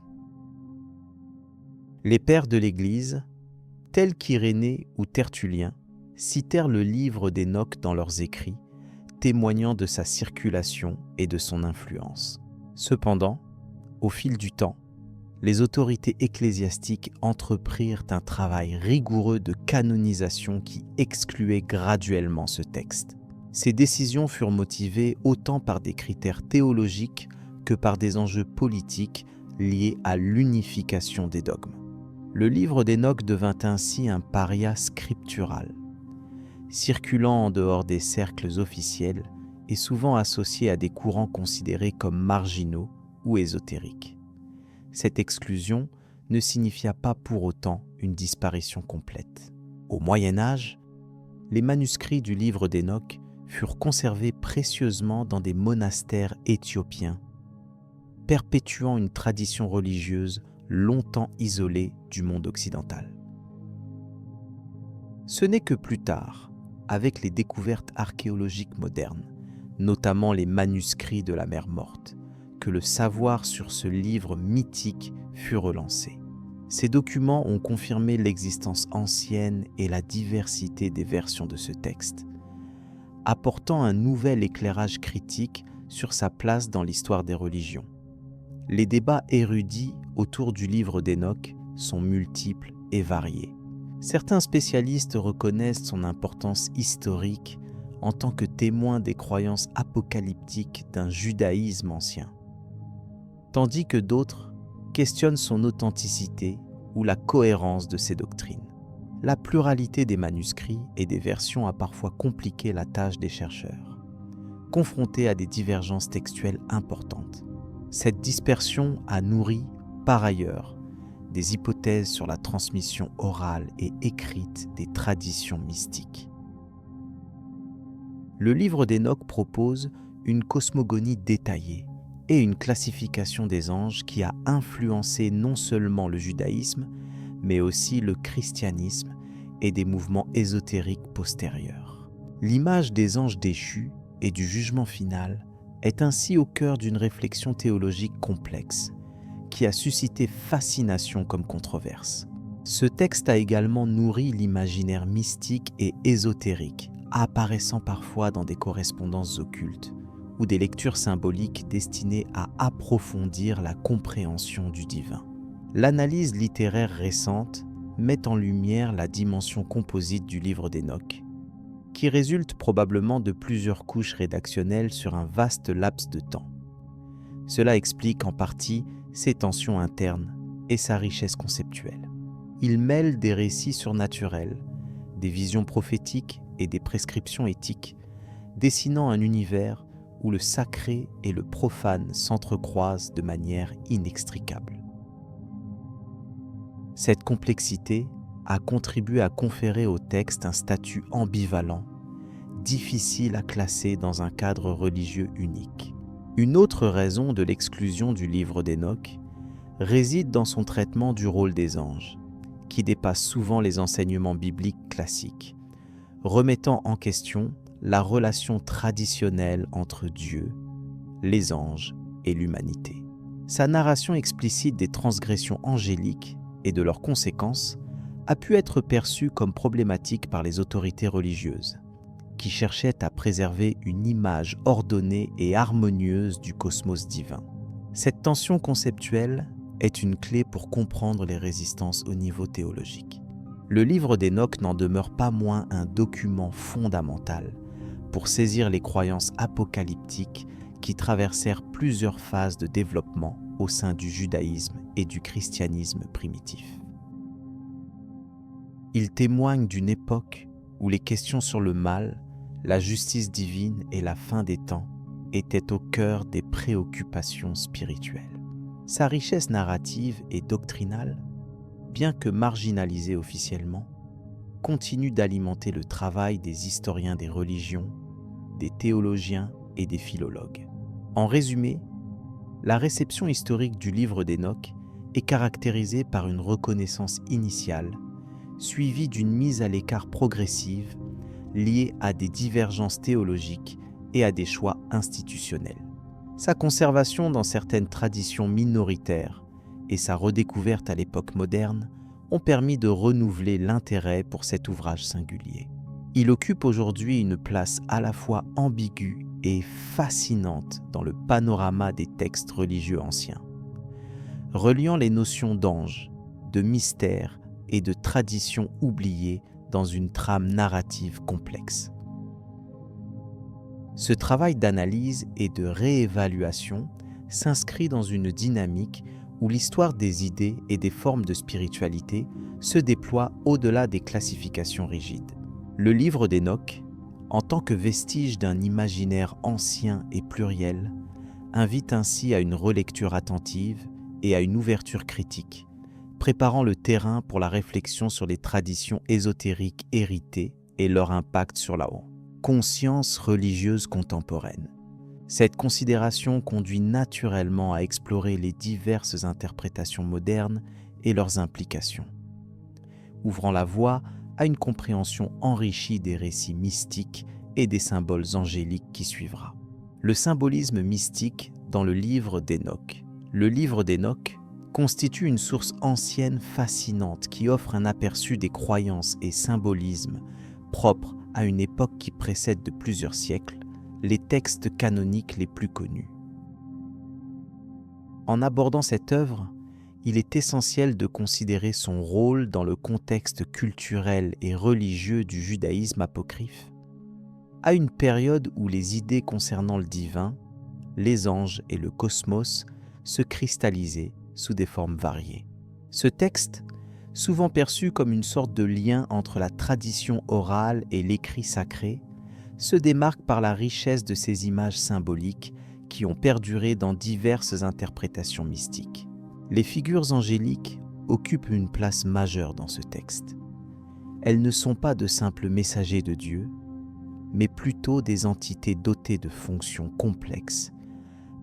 Les pères de l'Église, tels qu'Irénée ou Tertullien, citèrent le livre d'Hénoch dans leurs écrits, témoignant de sa circulation et de son influence. Cependant, au fil du temps, les autorités ecclésiastiques entreprirent un travail rigoureux de canonisation qui excluait graduellement ce texte. Ces décisions furent motivées autant par des critères théologiques que par des enjeux politiques liés à l'unification des dogmes. Le livre d'Hénoch devint ainsi un paria scriptural, circulant en dehors des cercles officiels et souvent associé à des courants considérés comme marginaux ou ésotériques. Cette exclusion ne signifia pas pour autant une disparition complète. Au Moyen Âge, les manuscrits du livre d'Hénoch furent conservés précieusement dans des monastères éthiopiens, perpétuant une tradition religieuse longtemps isolée du monde occidental. Ce n'est que plus tard, avec les découvertes archéologiques modernes, notamment les manuscrits de la Mer Morte, que le savoir sur ce livre mythique fut relancé. Ces documents ont confirmé l'existence ancienne et la diversité des versions de ce texte, apportant un nouvel éclairage critique sur sa place dans l'histoire des religions. Les débats érudits autour du livre d'Hénoch sont multiples et variés. Certains spécialistes reconnaissent son importance historique en tant que témoin des croyances apocalyptiques d'un judaïsme ancien, tandis que d'autres questionnent son authenticité ou la cohérence de ses doctrines. La pluralité des manuscrits et des versions a parfois compliqué la tâche des chercheurs, confrontés à des divergences textuelles importantes. Cette dispersion a nourri, par ailleurs, des hypothèses sur la transmission orale et écrite des traditions mystiques. Le livre d'Hénoch propose une cosmogonie détaillée et une classification des anges qui a influencé non seulement le judaïsme, mais aussi le christianisme et des mouvements ésotériques postérieurs. L'image des anges déchus et du jugement final est ainsi au cœur d'une réflexion théologique complexe qui a suscité fascination comme controverse. Ce texte a également nourri l'imaginaire mystique et ésotérique, apparaissant parfois dans des correspondances occultes ou des lectures symboliques destinées à approfondir la compréhension du divin. L'analyse littéraire récente met en lumière la dimension composite du livre d'Hénoch, qui résulte probablement de plusieurs couches rédactionnelles sur un vaste laps de temps. Cela explique en partie ses tensions internes et sa richesse conceptuelle. Il mêle des récits surnaturels, des visions prophétiques et des prescriptions éthiques, dessinant un univers où le sacré et le profane s'entrecroisent de manière inextricable. Cette complexité a contribué à conférer au texte un statut ambivalent, difficile à classer dans un cadre religieux unique. Une autre raison de l'exclusion du livre d'Hénoch réside dans son traitement du rôle des anges, qui dépasse souvent les enseignements bibliques classiques, remettant en question la relation traditionnelle entre Dieu, les anges et l'humanité. Sa narration explicite des transgressions angéliques et de leurs conséquences a pu être perçue comme problématique par les autorités religieuses, qui cherchaient à préserver une image ordonnée et harmonieuse du cosmos divin. Cette tension conceptuelle est une clé pour comprendre les résistances au niveau théologique. Le livre d'Hénoch n'en demeure pas moins un document fondamental pour saisir les croyances apocalyptiques qui traversèrent plusieurs phases de développement au sein du judaïsme et du christianisme primitif. Il témoigne d'une époque où les questions sur le mal, la justice divine et la fin des temps étaient au cœur des préoccupations spirituelles. Sa richesse narrative et doctrinale, bien que marginalisée officiellement, continue d'alimenter le travail des historiens des religions, des théologiens et des philologues. En résumé, la réception historique du livre d'Hénoch est caractérisée par une reconnaissance initiale, suivie d'une mise à l'écart progressive liée à des divergences théologiques et à des choix institutionnels. Sa conservation dans certaines traditions minoritaires et sa redécouverte à l'époque moderne ont permis de renouveler l'intérêt pour cet ouvrage singulier. Il occupe aujourd'hui une place à la fois ambiguë et fascinante dans le panorama des textes religieux anciens, reliant les notions d'ange, de mystère et de tradition oubliée dans une trame narrative complexe. Ce travail d'analyse et de réévaluation s'inscrit dans une dynamique où l'histoire des idées et des formes de spiritualité se déploie au-delà des classifications rigides. Le livre d'Hénoch, en tant que vestige d'un imaginaire ancien et pluriel, invite ainsi à une relecture attentive et à une ouverture critique, préparant le terrain pour la réflexion sur les traditions ésotériques héritées et leur impact sur la conscience religieuse contemporaine. Cette considération conduit naturellement à explorer les diverses interprétations modernes et leurs implications, ouvrant la voie à une compréhension enrichie des récits mystiques et des symboles angéliques qui suivra. Le symbolisme mystique dans le livre d'Hénoch. Le livre d'Hénoch constitue une source ancienne fascinante qui offre un aperçu des croyances et symbolismes propres à une époque qui précède de plusieurs siècles les textes canoniques les plus connus. En abordant cette œuvre, il est essentiel de considérer son rôle dans le contexte culturel et religieux du judaïsme apocryphe, à une période où les idées concernant le divin, les anges et le cosmos se cristallisaient sous des formes variées. Ce texte, souvent perçu comme une sorte de lien entre la tradition orale et l'écrit sacré, se démarque par la richesse de ses images symboliques qui ont perduré dans diverses interprétations mystiques. Les figures angéliques occupent une place majeure dans ce texte. Elles ne sont pas de simples messagers de Dieu, mais plutôt des entités dotées de fonctions complexes,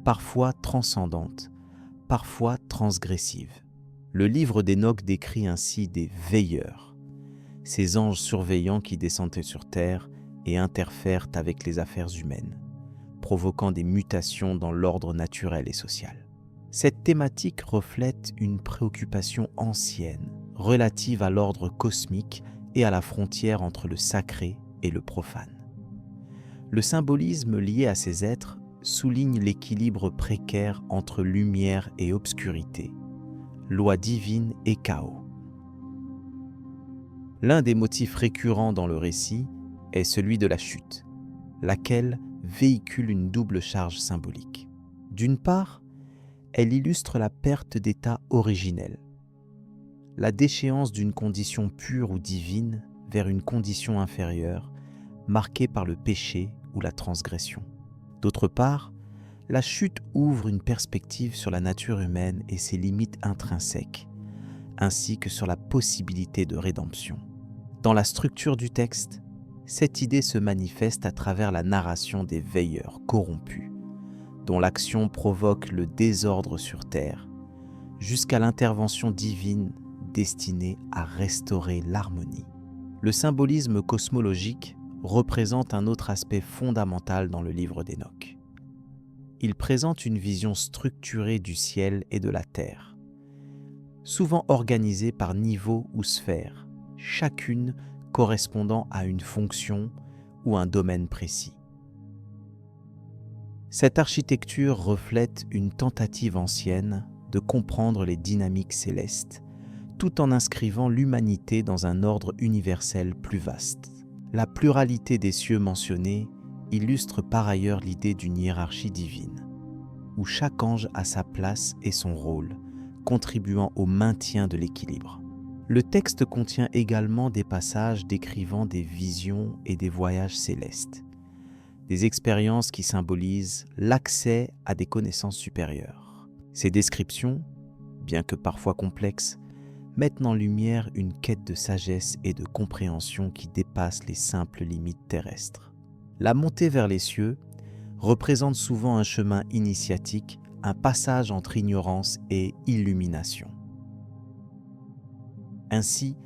parfois transcendantes, parfois transgressives. Le livre d'Hénoch décrit ainsi des veilleurs, ces anges surveillants qui descendent sur terre et interfèrent avec les affaires humaines, provoquant des mutations dans l'ordre naturel et social. Cette thématique reflète une préoccupation ancienne relative à l'ordre cosmique et à la frontière entre le sacré et le profane. Le symbolisme lié à ces êtres souligne l'équilibre précaire entre lumière et obscurité, loi divine et chaos. L'un des motifs récurrents dans le récit est celui de la chute, laquelle véhicule une double charge symbolique. D'une part, elle illustre la perte d'état originel, la déchéance d'une condition pure ou divine vers une condition inférieure, marquée par le péché ou la transgression. D'autre part, la chute ouvre une perspective sur la nature humaine et ses limites intrinsèques, ainsi que sur la possibilité de rédemption. Dans la structure du texte, cette idée se manifeste à travers la narration des veilleurs corrompus, dont l'action provoque le désordre sur terre, jusqu'à l'intervention divine destinée à restaurer l'harmonie. Le symbolisme cosmologique représente un autre aspect fondamental dans le livre d'Hénoch. Il présente une vision structurée du ciel et de la terre, souvent organisée par niveaux ou sphères, chacune correspondant à une fonction ou un domaine précis. Cette architecture reflète une tentative ancienne de comprendre les dynamiques célestes, tout en inscrivant l'humanité dans un ordre universel plus vaste. La pluralité des cieux mentionnés illustre par ailleurs l'idée d'une hiérarchie divine, où chaque ange a sa place et son rôle, contribuant au maintien de l'équilibre. Le texte contient également des passages décrivant des visions et des voyages célestes, des expériences qui symbolisent l'accès à des connaissances supérieures. Ces descriptions, bien que parfois complexes, mettent en lumière une quête de sagesse et de compréhension qui dépasse les simples limites terrestres. La montée vers les cieux représente souvent un chemin initiatique, un passage entre ignorance et illumination. Ainsi,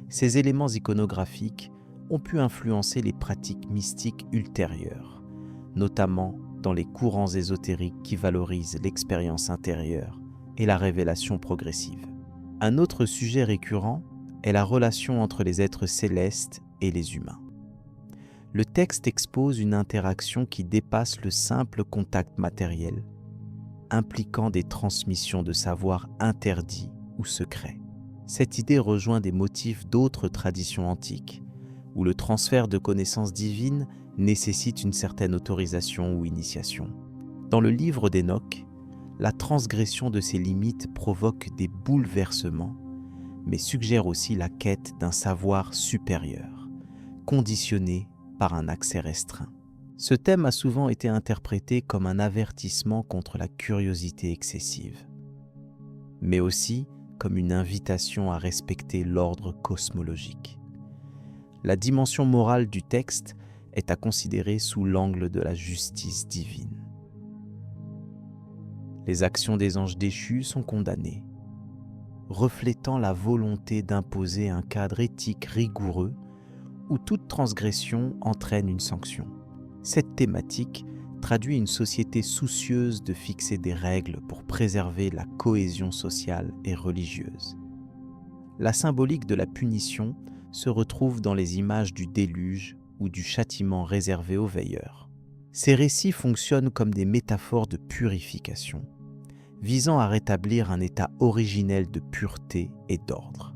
ces éléments iconographiques ont pu influencer les pratiques mystiques ultérieures, notamment dans les courants ésotériques qui valorisent l'expérience intérieure et la révélation progressive. Un autre sujet récurrent est la relation entre les êtres célestes et les humains. Le texte expose une interaction qui dépasse le simple contact matériel, impliquant des transmissions de savoirs interdits ou secrets. Cette idée rejoint des motifs d'autres traditions antiques, où le transfert de connaissances divines nécessite une certaine autorisation ou initiation. Dans le livre d'Enoch, la transgression de ces limites provoque des bouleversements, mais suggère aussi la quête d'un savoir supérieur, conditionné par un accès restreint. Ce thème a souvent été interprété comme un avertissement contre la curiosité excessive, mais aussi comme une invitation à respecter l'ordre cosmologique. La dimension morale du texte est à considérer sous l'angle de la justice divine. Les actions des anges déchus sont condamnées, reflétant la volonté d'imposer un cadre éthique rigoureux où toute transgression entraîne une sanction. Cette thématique traduit une société soucieuse de fixer des règles pour préserver la cohésion sociale et religieuse. La symbolique de la punition se retrouve dans les images du déluge ou du châtiment réservé aux veilleurs. Ces récits fonctionnent comme des métaphores de purification, visant à rétablir un état originel de pureté et d'ordre.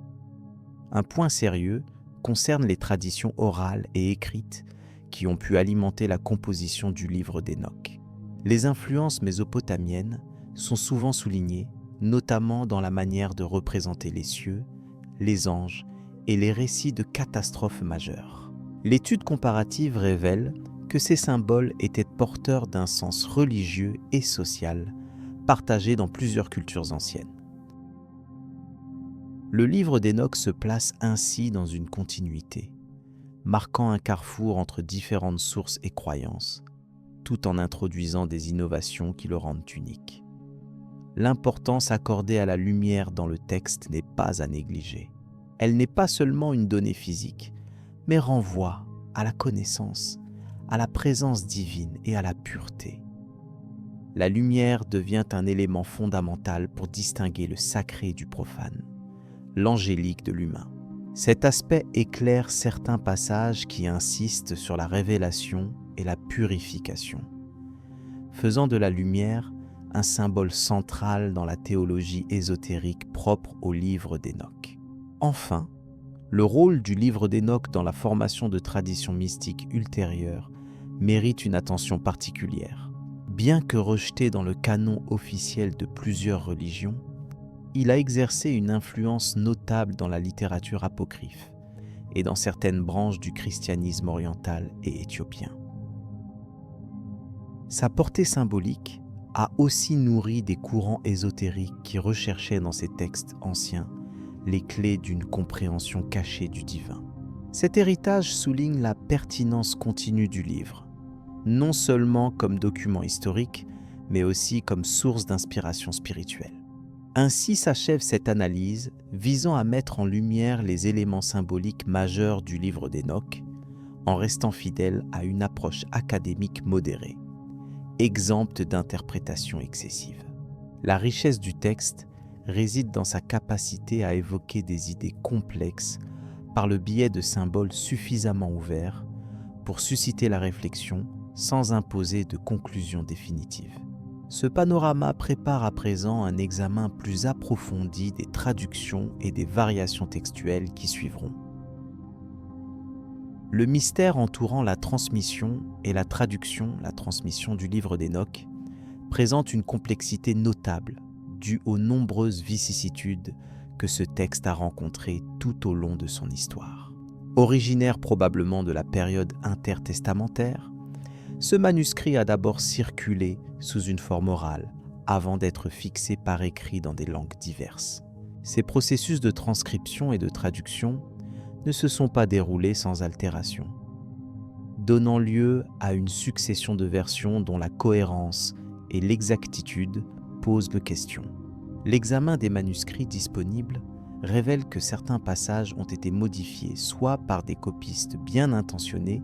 Un point sérieux concerne les traditions orales et écrites qui ont pu alimenter la composition du livre d'Enoch. Les influences mésopotamiennes sont souvent soulignées, notamment dans la manière de représenter les cieux, les anges et les récits de catastrophes majeures. L'étude comparative révèle que ces symboles étaient porteurs d'un sens religieux et social partagé dans plusieurs cultures anciennes. Le livre d'Enoch se place ainsi dans une continuité, marquant un carrefour entre différentes sources et croyances, tout en introduisant des innovations qui le rendent unique. L'importance accordée à la lumière dans le texte n'est pas à négliger. Elle n'est pas seulement une donnée physique, mais renvoie à la connaissance, à la présence divine et à la pureté. La lumière devient un élément fondamental pour distinguer le sacré du profane, l'angélique de l'humain. Cet aspect éclaire certains passages qui insistent sur la révélation et la purification, faisant de la lumière un symbole central dans la théologie ésotérique propre au livre d'Enoch. Enfin, le rôle du livre d'Enoch dans la formation de traditions mystiques ultérieures mérite une attention particulière. Bien que rejeté dans le canon officiel de plusieurs religions, il a exercé une influence notable dans la littérature apocryphe et dans certaines branches du christianisme oriental et éthiopien. Sa portée symbolique a aussi nourri des courants ésotériques qui recherchaient dans ces textes anciens les clés d'une compréhension cachée du divin. Cet héritage souligne la pertinence continue du livre, non seulement comme document historique, mais aussi comme source d'inspiration spirituelle. Ainsi s'achève cette analyse visant à mettre en lumière les éléments symboliques majeurs du livre d'Enoch, en restant fidèle à une approche académique modérée, exempte d'interprétation excessive. La richesse du texte réside dans sa capacité à évoquer des idées complexes par le biais de symboles suffisamment ouverts pour susciter la réflexion sans imposer de conclusion définitive. Ce panorama prépare à présent un examen plus approfondi des traductions et des variations textuelles qui suivront. Le mystère entourant la transmission et la transmission du livre d'Enoch présente une complexité notable, due aux nombreuses vicissitudes que ce texte a rencontrées tout au long de son histoire. Originaire probablement de la période intertestamentaire, ce manuscrit a d'abord circulé sous une forme orale avant d'être fixé par écrit dans des langues diverses. Ces processus de transcription et de traduction ne se sont pas déroulés sans altération, donnant lieu à une succession de versions dont la cohérence et l'exactitude posent question. L'examen des manuscrits disponibles révèle que certains passages ont été modifiés soit par des copistes bien intentionnés,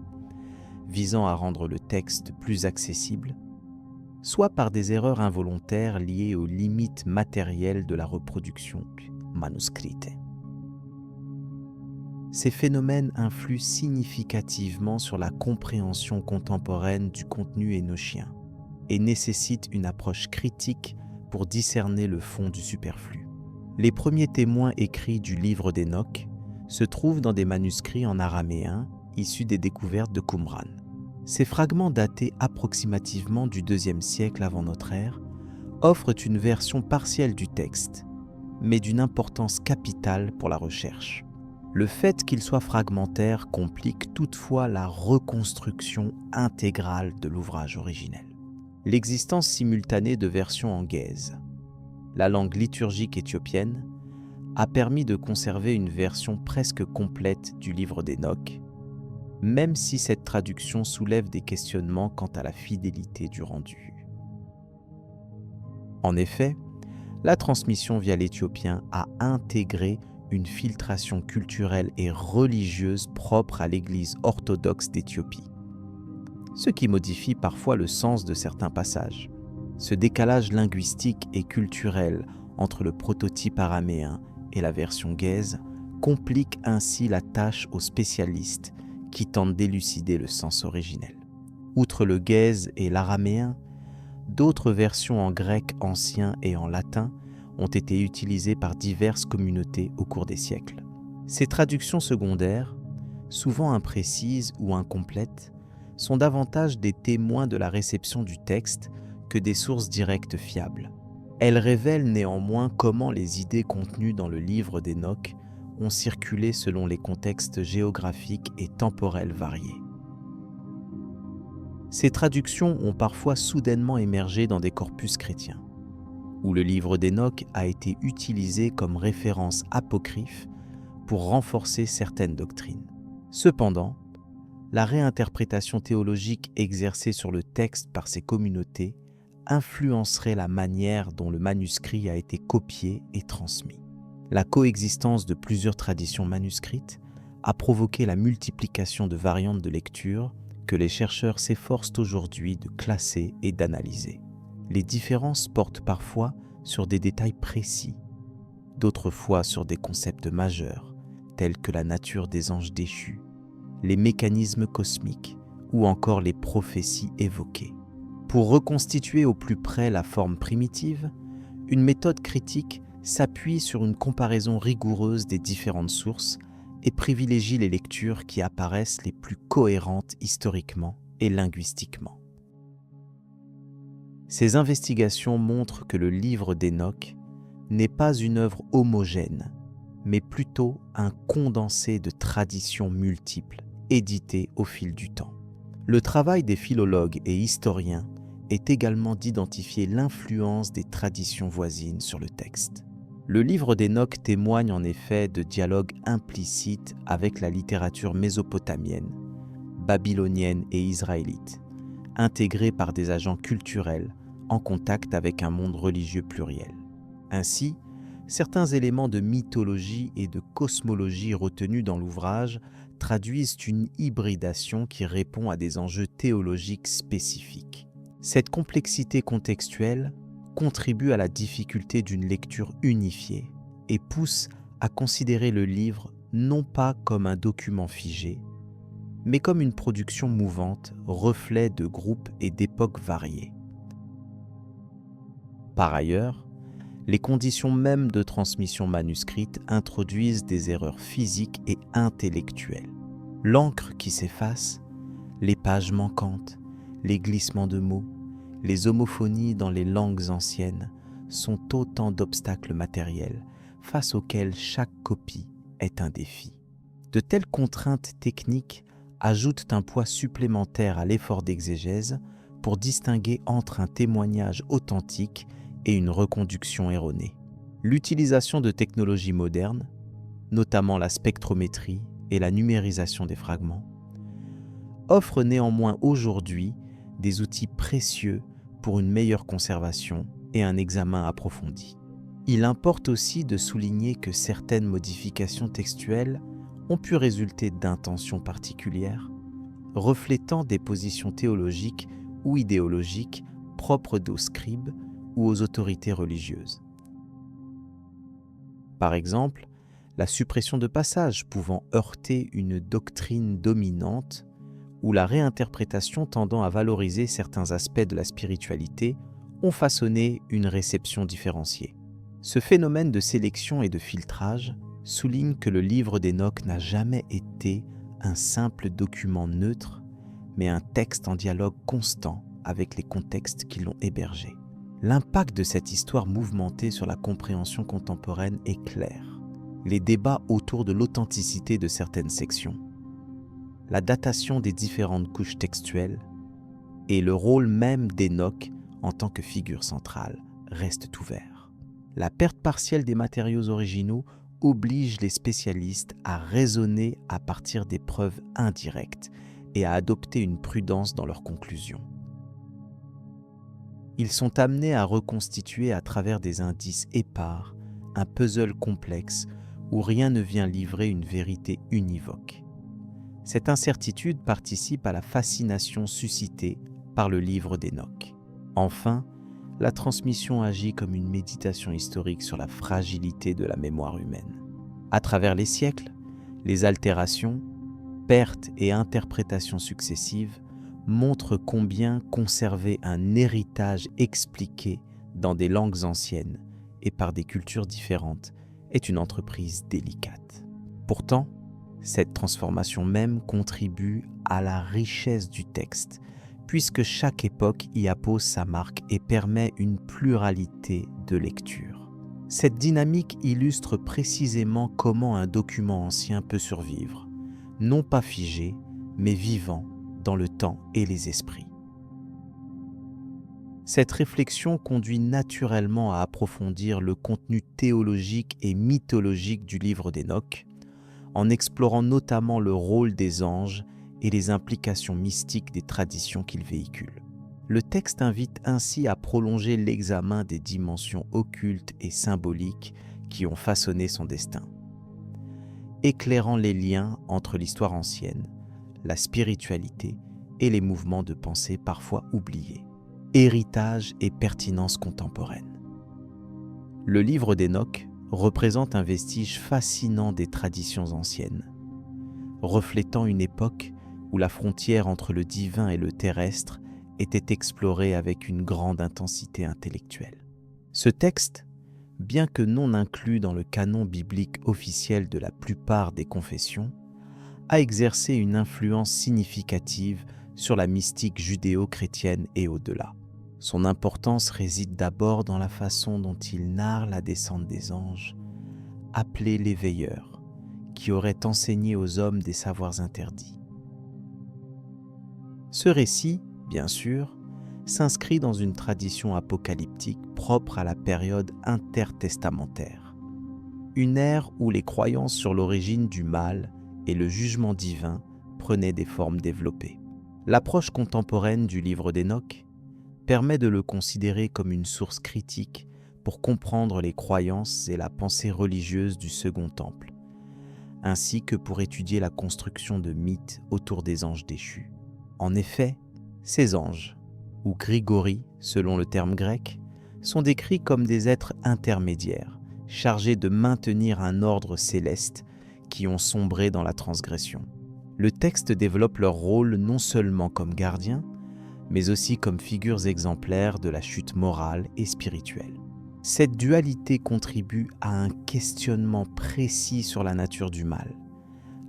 visant à rendre le texte plus accessible, soit par des erreurs involontaires liées aux limites matérielles de la reproduction manuscrite. Ces phénomènes influent significativement sur la compréhension contemporaine du contenu énochien et nécessitent une approche critique pour discerner le fond du superflu. Les premiers témoins écrits du livre d'Enoch se trouvent dans des manuscrits en araméen issus des découvertes de Qumran. Ces fragments datés approximativement du IIe siècle avant notre ère offrent une version partielle du texte, mais d'une importance capitale pour la recherche. Le fait qu'ils soient fragmentaires complique toutefois la reconstruction intégrale de l'ouvrage originel. L'existence simultanée de versions en guèze, la langue liturgique éthiopienne, a permis de conserver une version presque complète du livre d'Enoch, même si cette traduction soulève des questionnements quant à la fidélité du rendu. En effet, la transmission via l'éthiopien a intégré une filtration culturelle et religieuse propre à l'Église orthodoxe d'Éthiopie, ce qui modifie parfois le sens de certains passages. Ce décalage linguistique et culturel entre le prototype araméen et la version guèze complique ainsi la tâche aux spécialistes qui tentent d'élucider le sens originel. Outre le guèze et l'araméen, d'autres versions en grec ancien et en latin ont été utilisées par diverses communautés au cours des siècles. Ces traductions secondaires, souvent imprécises ou incomplètes, sont davantage des témoins de la réception du texte que des sources directes fiables. Elles révèlent néanmoins comment les idées contenues dans le livre d'Enoch ont circulé selon les contextes géographiques et temporels variés. Ces traductions ont parfois soudainement émergé dans des corpus chrétiens, où le livre d'Enoch a été utilisé comme référence apocryphe pour renforcer certaines doctrines. Cependant, la réinterprétation théologique exercée sur le texte par ces communautés influencerait la manière dont le manuscrit a été copié et transmis. La coexistence de plusieurs traditions manuscrites a provoqué la multiplication de variantes de lecture que les chercheurs s'efforcent aujourd'hui de classer et d'analyser. Les différences portent parfois sur des détails précis, d'autres fois sur des concepts majeurs, tels que la nature des anges déchus, les mécanismes cosmiques ou encore les prophéties évoquées. Pour reconstituer au plus près la forme primitive, une méthode critique s'appuie sur une comparaison rigoureuse des différentes sources et privilégie les lectures qui apparaissent les plus cohérentes historiquement et linguistiquement. Ces investigations montrent que le livre d'Enoch n'est pas une œuvre homogène, mais plutôt un condensé de traditions multiples, éditées au fil du temps. Le travail des philologues et historiens est également d'identifier l'influence des traditions voisines sur le texte. Le livre d'Enoch témoigne en effet de dialogues implicites avec la littérature mésopotamienne, babylonienne et israélite, intégrés par des agents culturels en contact avec un monde religieux pluriel. Ainsi, certains éléments de mythologie et de cosmologie retenus dans l'ouvrage traduisent une hybridation qui répond à des enjeux théologiques spécifiques. Cette complexité contextuelle contribue à la difficulté d'une lecture unifiée et pousse à considérer le livre non pas comme un document figé, mais comme une production mouvante, reflet de groupes et d'époques variées. Par ailleurs, les conditions mêmes de transmission manuscrite introduisent des erreurs physiques et intellectuelles. L'encre qui s'efface, les pages manquantes, les glissements de mots, les homophonies dans les langues anciennes sont autant d'obstacles matériels face auxquels chaque copie est un défi. De telles contraintes techniques ajoutent un poids supplémentaire à l'effort d'exégèse pour distinguer entre un témoignage authentique et une reconduction erronée. L'utilisation de technologies modernes, notamment la spectrométrie et la numérisation des fragments, offre néanmoins aujourd'hui des outils précieux pour une meilleure conservation et un examen approfondi. Il importe aussi de souligner que certaines modifications textuelles ont pu résulter d'intentions particulières, reflétant des positions théologiques ou idéologiques propres aux scribes ou aux autorités religieuses. Par exemple, la suppression de passages pouvant heurter une doctrine dominante ou la réinterprétation tendant à valoriser certains aspects de la spiritualité ont façonné une réception différenciée. Ce phénomène de sélection et de filtrage souligne que le livre d'Hénoch n'a jamais été un simple document neutre, mais un texte en dialogue constant avec les contextes qui l'ont hébergé. L'impact de cette histoire mouvementée sur la compréhension contemporaine est clair. Les débats autour de l'authenticité de certaines sections, la datation des différentes couches textuelles et le rôle même d'Hénoch en tant que figure centrale restent ouverts. La perte partielle des matériaux originaux oblige les spécialistes à raisonner à partir des preuves indirectes et à adopter une prudence dans leurs conclusions. Ils sont amenés à reconstituer à travers des indices épars un puzzle complexe où rien ne vient livrer une vérité univoque. Cette incertitude participe à la fascination suscitée par le livre d'Hénoch. Enfin, la transmission agit comme une méditation historique sur la fragilité de la mémoire humaine. À travers les siècles, les altérations, pertes et interprétations successives montrent combien conserver un héritage expliqué dans des langues anciennes et par des cultures différentes est une entreprise délicate. Pourtant, cette transformation même contribue à la richesse du texte, puisque chaque époque y appose sa marque et permet une pluralité de lectures. Cette dynamique illustre précisément comment un document ancien peut survivre, non pas figé, mais vivant dans le temps et les esprits. Cette réflexion conduit naturellement à approfondir le contenu théologique et mythologique du livre d'Hénoch, en explorant notamment le rôle des anges et les implications mystiques des traditions qu'il véhicule. Le texte invite ainsi à prolonger l'examen des dimensions occultes et symboliques qui ont façonné son destin, éclairant les liens entre l'histoire ancienne, la spiritualité et les mouvements de pensée parfois oubliés. Héritage et pertinence contemporaine. Le livre d'Hénoch représente un vestige fascinant des traditions anciennes, reflétant une époque où la frontière entre le divin et le terrestre était explorée avec une grande intensité intellectuelle. Ce texte, bien que non inclus dans le canon biblique officiel de la plupart des confessions, a exercé une influence significative sur la mystique judéo-chrétienne et au-delà. Son importance réside d'abord dans la façon dont il narre la descente des anges, appelés les veilleurs, qui auraient enseigné aux hommes des savoirs interdits. Ce récit, bien sûr, s'inscrit dans une tradition apocalyptique propre à la période intertestamentaire, une ère où les croyances sur l'origine du mal et le jugement divin prenaient des formes développées. L'approche contemporaine du livre d'Hénoch permet de le considérer comme une source critique pour comprendre les croyances et la pensée religieuse du Second Temple, ainsi que pour étudier la construction de mythes autour des anges déchus. En effet, ces anges, ou Grigori selon le terme grec, sont décrits comme des êtres intermédiaires, chargés de maintenir un ordre céleste qui ont sombré dans la transgression. Le texte développe leur rôle non seulement comme gardiens, mais aussi comme figures exemplaires de la chute morale et spirituelle. Cette dualité contribue à un questionnement précis sur la nature du mal,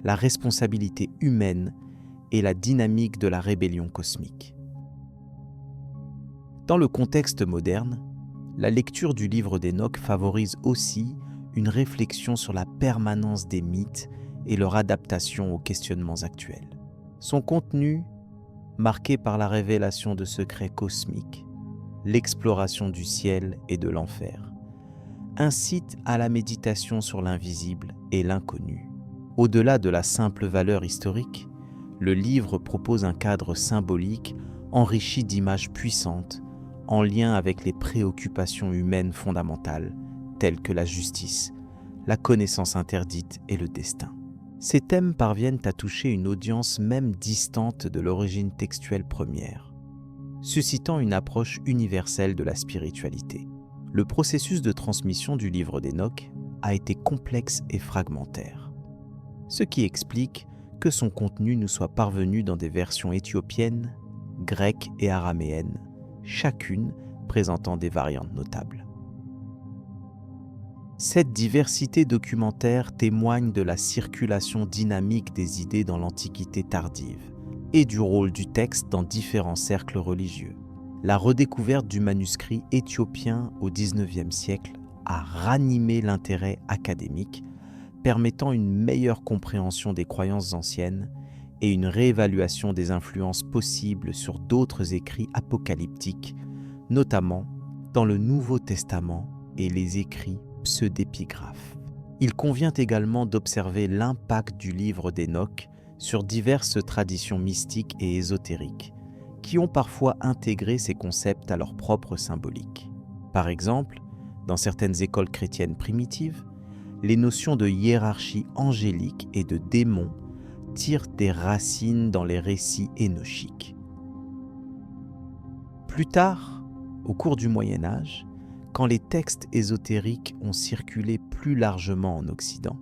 la responsabilité humaine et la dynamique de la rébellion cosmique. Dans le contexte moderne, La lecture du livre d'Enoch favorise aussi une réflexion sur la permanence des mythes et leur adaptation aux questionnements actuels. Son contenu, marqué par la révélation de secrets cosmiques, l'exploration du ciel et de l'enfer, incite à la méditation sur l'invisible et l'inconnu. Au-delà de la simple valeur historique, le livre propose un cadre symbolique enrichi d'images puissantes en lien avec les préoccupations humaines fondamentales telles que la justice, la connaissance interdite et le destin. Ces thèmes parviennent à toucher une audience même distante de l'origine textuelle première, suscitant une approche universelle de la spiritualité. Le processus de transmission du livre d'Enoch a été complexe et fragmentaire, ce qui explique que son contenu nous soit parvenu dans des versions éthiopiennes, grecques et araméennes, chacune présentant des variantes notables. Cette diversité documentaire témoigne de la circulation dynamique des idées dans l'Antiquité tardive et du rôle du texte dans différents cercles religieux. La redécouverte du manuscrit éthiopien au XIXe siècle a ranimé l'intérêt académique, permettant une meilleure compréhension des croyances anciennes et une réévaluation des influences possibles sur d'autres écrits apocalyptiques, notamment dans le Nouveau Testament et les écrits pseudépigraphes. Il convient également d'observer l'impact du livre d'Enoch sur diverses traditions mystiques et ésotériques, qui ont parfois intégré ces concepts à leur propre symbolique. Par exemple, dans certaines écoles chrétiennes primitives, les notions de hiérarchie angélique et de démons tirent des racines dans les récits énochiques. Plus tard, au cours du Moyen Âge, quand les textes ésotériques ont circulé plus largement en Occident,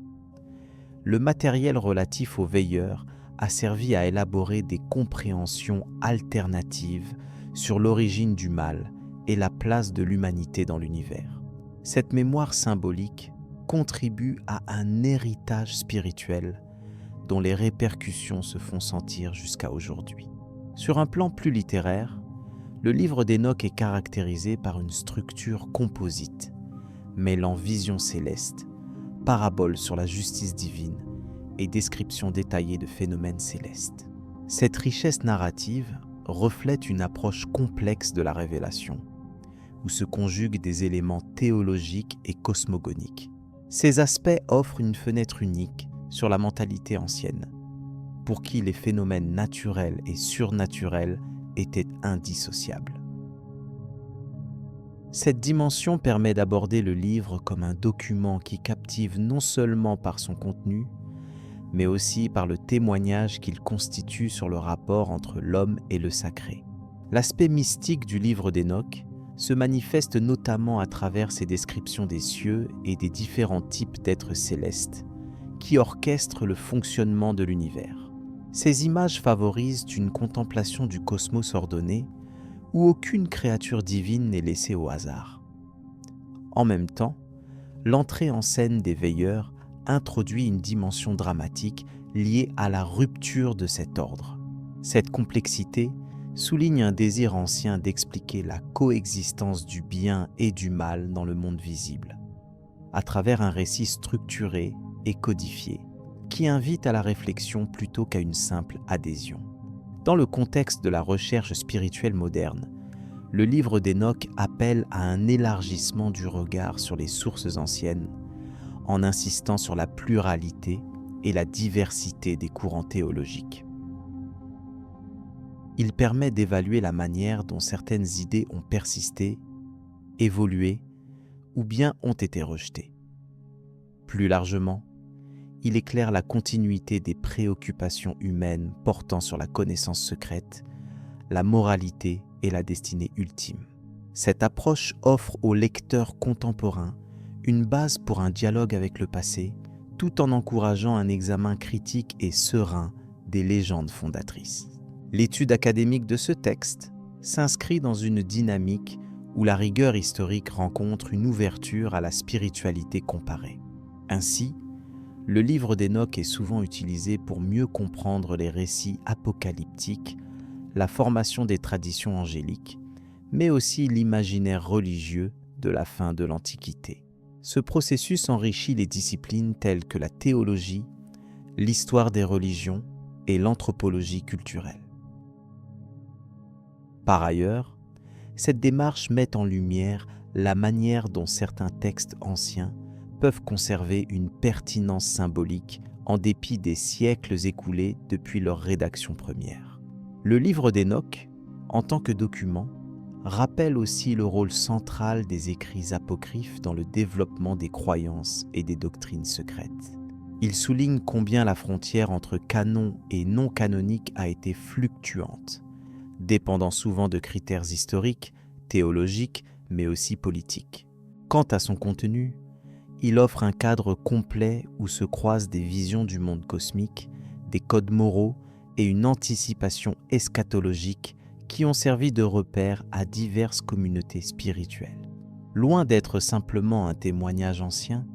le matériel relatif aux veilleurs a servi à élaborer des compréhensions alternatives sur l'origine du mal et la place de l'humanité dans l'univers. Cette mémoire symbolique contribue à un héritage spirituel dont les répercussions se font sentir jusqu'à aujourd'hui. Sur un plan plus littéraire, le livre d'Enoch est caractérisé par une structure composite, mêlant vision céleste, paraboles sur la justice divine et descriptions détaillées de phénomènes célestes. Cette richesse narrative reflète une approche complexe de la révélation, où se conjuguent des éléments théologiques et cosmogoniques. Ces aspects offrent une fenêtre unique sur la mentalité ancienne, pour qui les phénomènes naturels et surnaturels étaient indissociables. Cette dimension permet d'aborder le livre comme un document qui captive non seulement par son contenu, mais aussi par le témoignage qu'il constitue sur le rapport entre l'homme et le sacré. L'aspect mystique du livre d'Enoch se manifeste notamment à travers ses descriptions des cieux et des différents types d'êtres célestes qui orchestrent le fonctionnement de l'univers. Ces images favorisent une contemplation du cosmos ordonné où aucune créature divine n'est laissée au hasard. En même temps, l'entrée en scène des veilleurs introduit une dimension dramatique liée à la rupture de cet ordre. Cette complexité souligne un désir ancien d'expliquer la coexistence du bien et du mal dans le monde visible, à travers un récit structuré et codifié, qui invite à la réflexion plutôt qu'à une simple adhésion. Dans le contexte de la recherche spirituelle moderne, le livre d'Enoch appelle à un élargissement du regard sur les sources anciennes, en insistant sur la pluralité et la diversité des courants théologiques. Il permet d'évaluer la manière dont certaines idées ont persisté, évolué ou bien ont été rejetées. Plus largement, il éclaire la continuité des préoccupations humaines portant sur la connaissance secrète, la moralité et la destinée ultime. Cette approche offre aux lecteurs contemporains une base pour un dialogue avec le passé, tout en encourageant un examen critique et serein des légendes fondatrices. L'étude académique de ce texte s'inscrit dans une dynamique où la rigueur historique rencontre une ouverture à la spiritualité comparée. Ainsi, le livre d'Enoch est souvent utilisé pour mieux comprendre les récits apocalyptiques, la formation des traditions angéliques, mais aussi l'imaginaire religieux de la fin de l'Antiquité. Ce processus enrichit les disciplines telles que la théologie, l'histoire des religions et l'anthropologie culturelle. Par ailleurs, cette démarche met en lumière la manière dont certains textes anciens peuvent conserver une pertinence symbolique en dépit des siècles écoulés depuis leur rédaction première. Le livre d'Hénoch, en tant que document, rappelle aussi le rôle central des écrits apocryphes dans le développement des croyances et des doctrines secrètes. Il souligne combien la frontière entre canon et non canonique a été fluctuante, dépendant souvent de critères historiques, théologiques, mais aussi politiques. Quant à son contenu, il offre un cadre complet où se croisent des visions du monde cosmique, des codes moraux et une anticipation eschatologique qui ont servi de repère à diverses communautés spirituelles. Loin d'être simplement un témoignage ancien,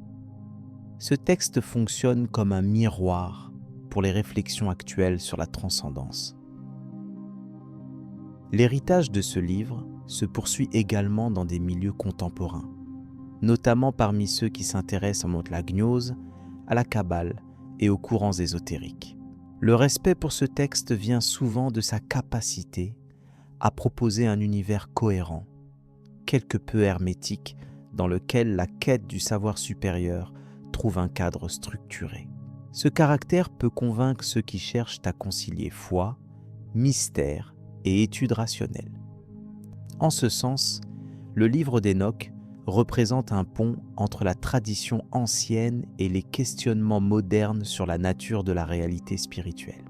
ce texte fonctionne comme un miroir pour les réflexions actuelles sur la transcendance. L'héritage de ce livre se poursuit également dans des milieux contemporains, notamment parmi ceux qui s'intéressent la gnose, à la kabbale et aux courants ésotériques. Le respect pour ce texte vient souvent de sa capacité à proposer un univers cohérent, quelque peu hermétique, dans lequel la quête du savoir supérieur trouve un cadre structuré. Ce caractère peut convaincre ceux qui cherchent à concilier foi, mystère et étude rationnelle. En ce sens, le livre d'Hénoch représente un pont entre la tradition ancienne et les questionnements modernes sur la nature de la réalité spirituelle.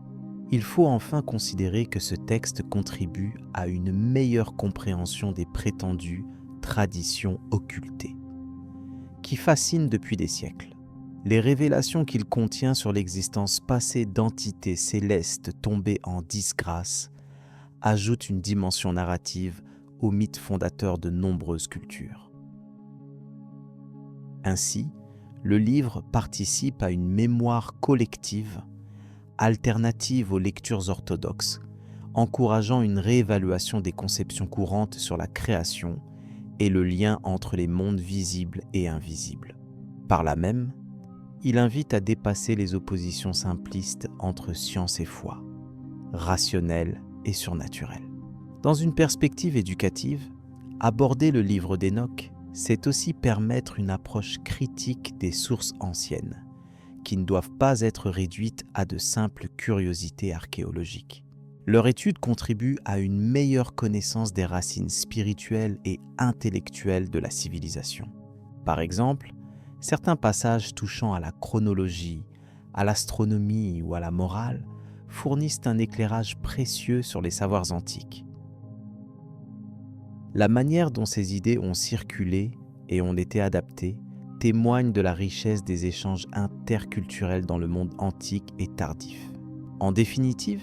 Il faut enfin considérer que ce texte contribue à une meilleure compréhension des prétendues traditions occultées, qui fascinent depuis des siècles. Les révélations qu'il contient sur l'existence passée d'entités célestes tombées en disgrâce ajoutent une dimension narrative au mythe fondateur de nombreuses cultures. Ainsi, le livre participe à une mémoire collective, alternative aux lectures orthodoxes, encourageant une réévaluation des conceptions courantes sur la création et le lien entre les mondes visibles et invisibles. Par là même, il invite à dépasser les oppositions simplistes entre science et foi, rationnel et surnaturel. Dans une perspective éducative, aborder le livre d'Hénoch, c'est aussi permettre une approche critique des sources anciennes, qui ne doivent pas être réduites à de simples curiosités archéologiques. Leur étude contribue à une meilleure connaissance des racines spirituelles et intellectuelles de la civilisation. Par exemple, certains passages touchant à la chronologie, à l'astronomie ou à la morale fournissent un éclairage précieux sur les savoirs antiques. La manière dont ces idées ont circulé et ont été adaptées témoigne de la richesse des échanges interculturels dans le monde antique et tardif. En définitive,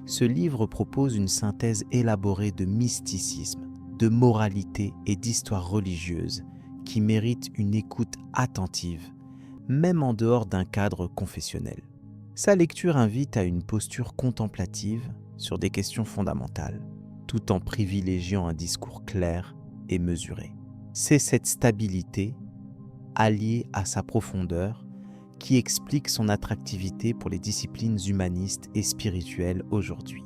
ce livre propose une synthèse élaborée de mysticisme, de moralité et d'histoire religieuse qui mérite une écoute attentive, même en dehors d'un cadre confessionnel. Sa lecture invite à une posture contemplative sur des questions fondamentales, tout en privilégiant un discours clair et mesuré. C'est cette stabilité, alliée à sa profondeur, qui explique son attractivité pour les disciplines humanistes et spirituelles aujourd'hui.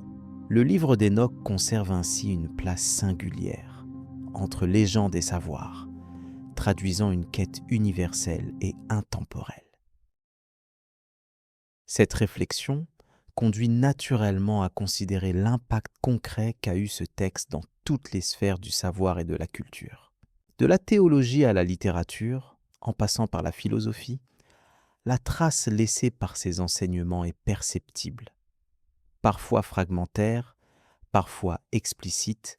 Le livre d'Hénoch conserve ainsi une place singulière entre légende et savoir, traduisant une quête universelle et intemporelle. Cette réflexion conduit naturellement à considérer l'impact concret qu'a eu ce texte dans toutes les sphères du savoir et de la culture. De la théologie à la littérature, en passant par la philosophie, la trace laissée par ces enseignements est perceptible. Parfois fragmentaire, parfois explicite,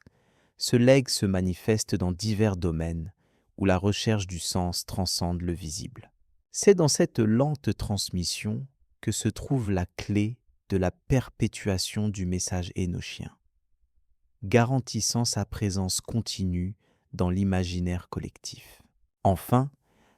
ce legs se manifeste dans divers domaines où la recherche du sens transcende le visible. C'est dans cette lente transmission que se trouve la clé de la perpétuation du message hénochien, garantissant sa présence continue dans l'imaginaire collectif. Enfin,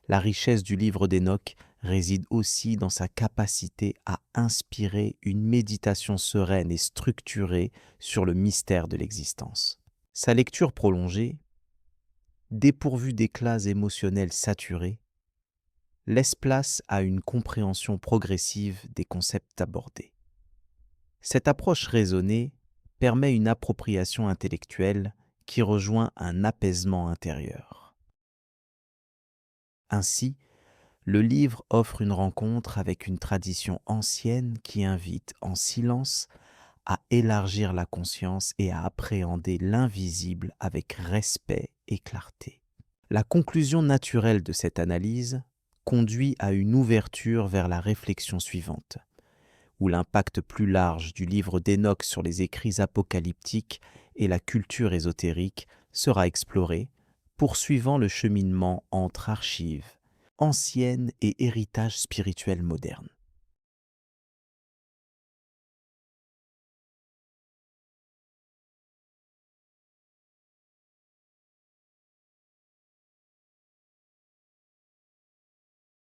la richesse du livre d'Hénoch réside aussi dans sa capacité à inspirer une méditation sereine et structurée sur le mystère de l'existence. Sa lecture prolongée, dépourvu d'éclats émotionnels saturés, laisse place à une compréhension progressive des concepts abordés. Cette approche raisonnée permet une appropriation intellectuelle qui rejoint un apaisement intérieur. Ainsi, le livre offre une rencontre avec une tradition ancienne qui invite en silence à élargir la conscience et à appréhender l'invisible avec respect et clarté. La conclusion naturelle de cette analyse conduit à une ouverture vers la réflexion suivante, où l'impact plus large du livre d'Enoch sur les écrits apocalyptiques et la culture ésotérique sera exploré, poursuivant le cheminement entre archives anciennes et héritage spirituel moderne.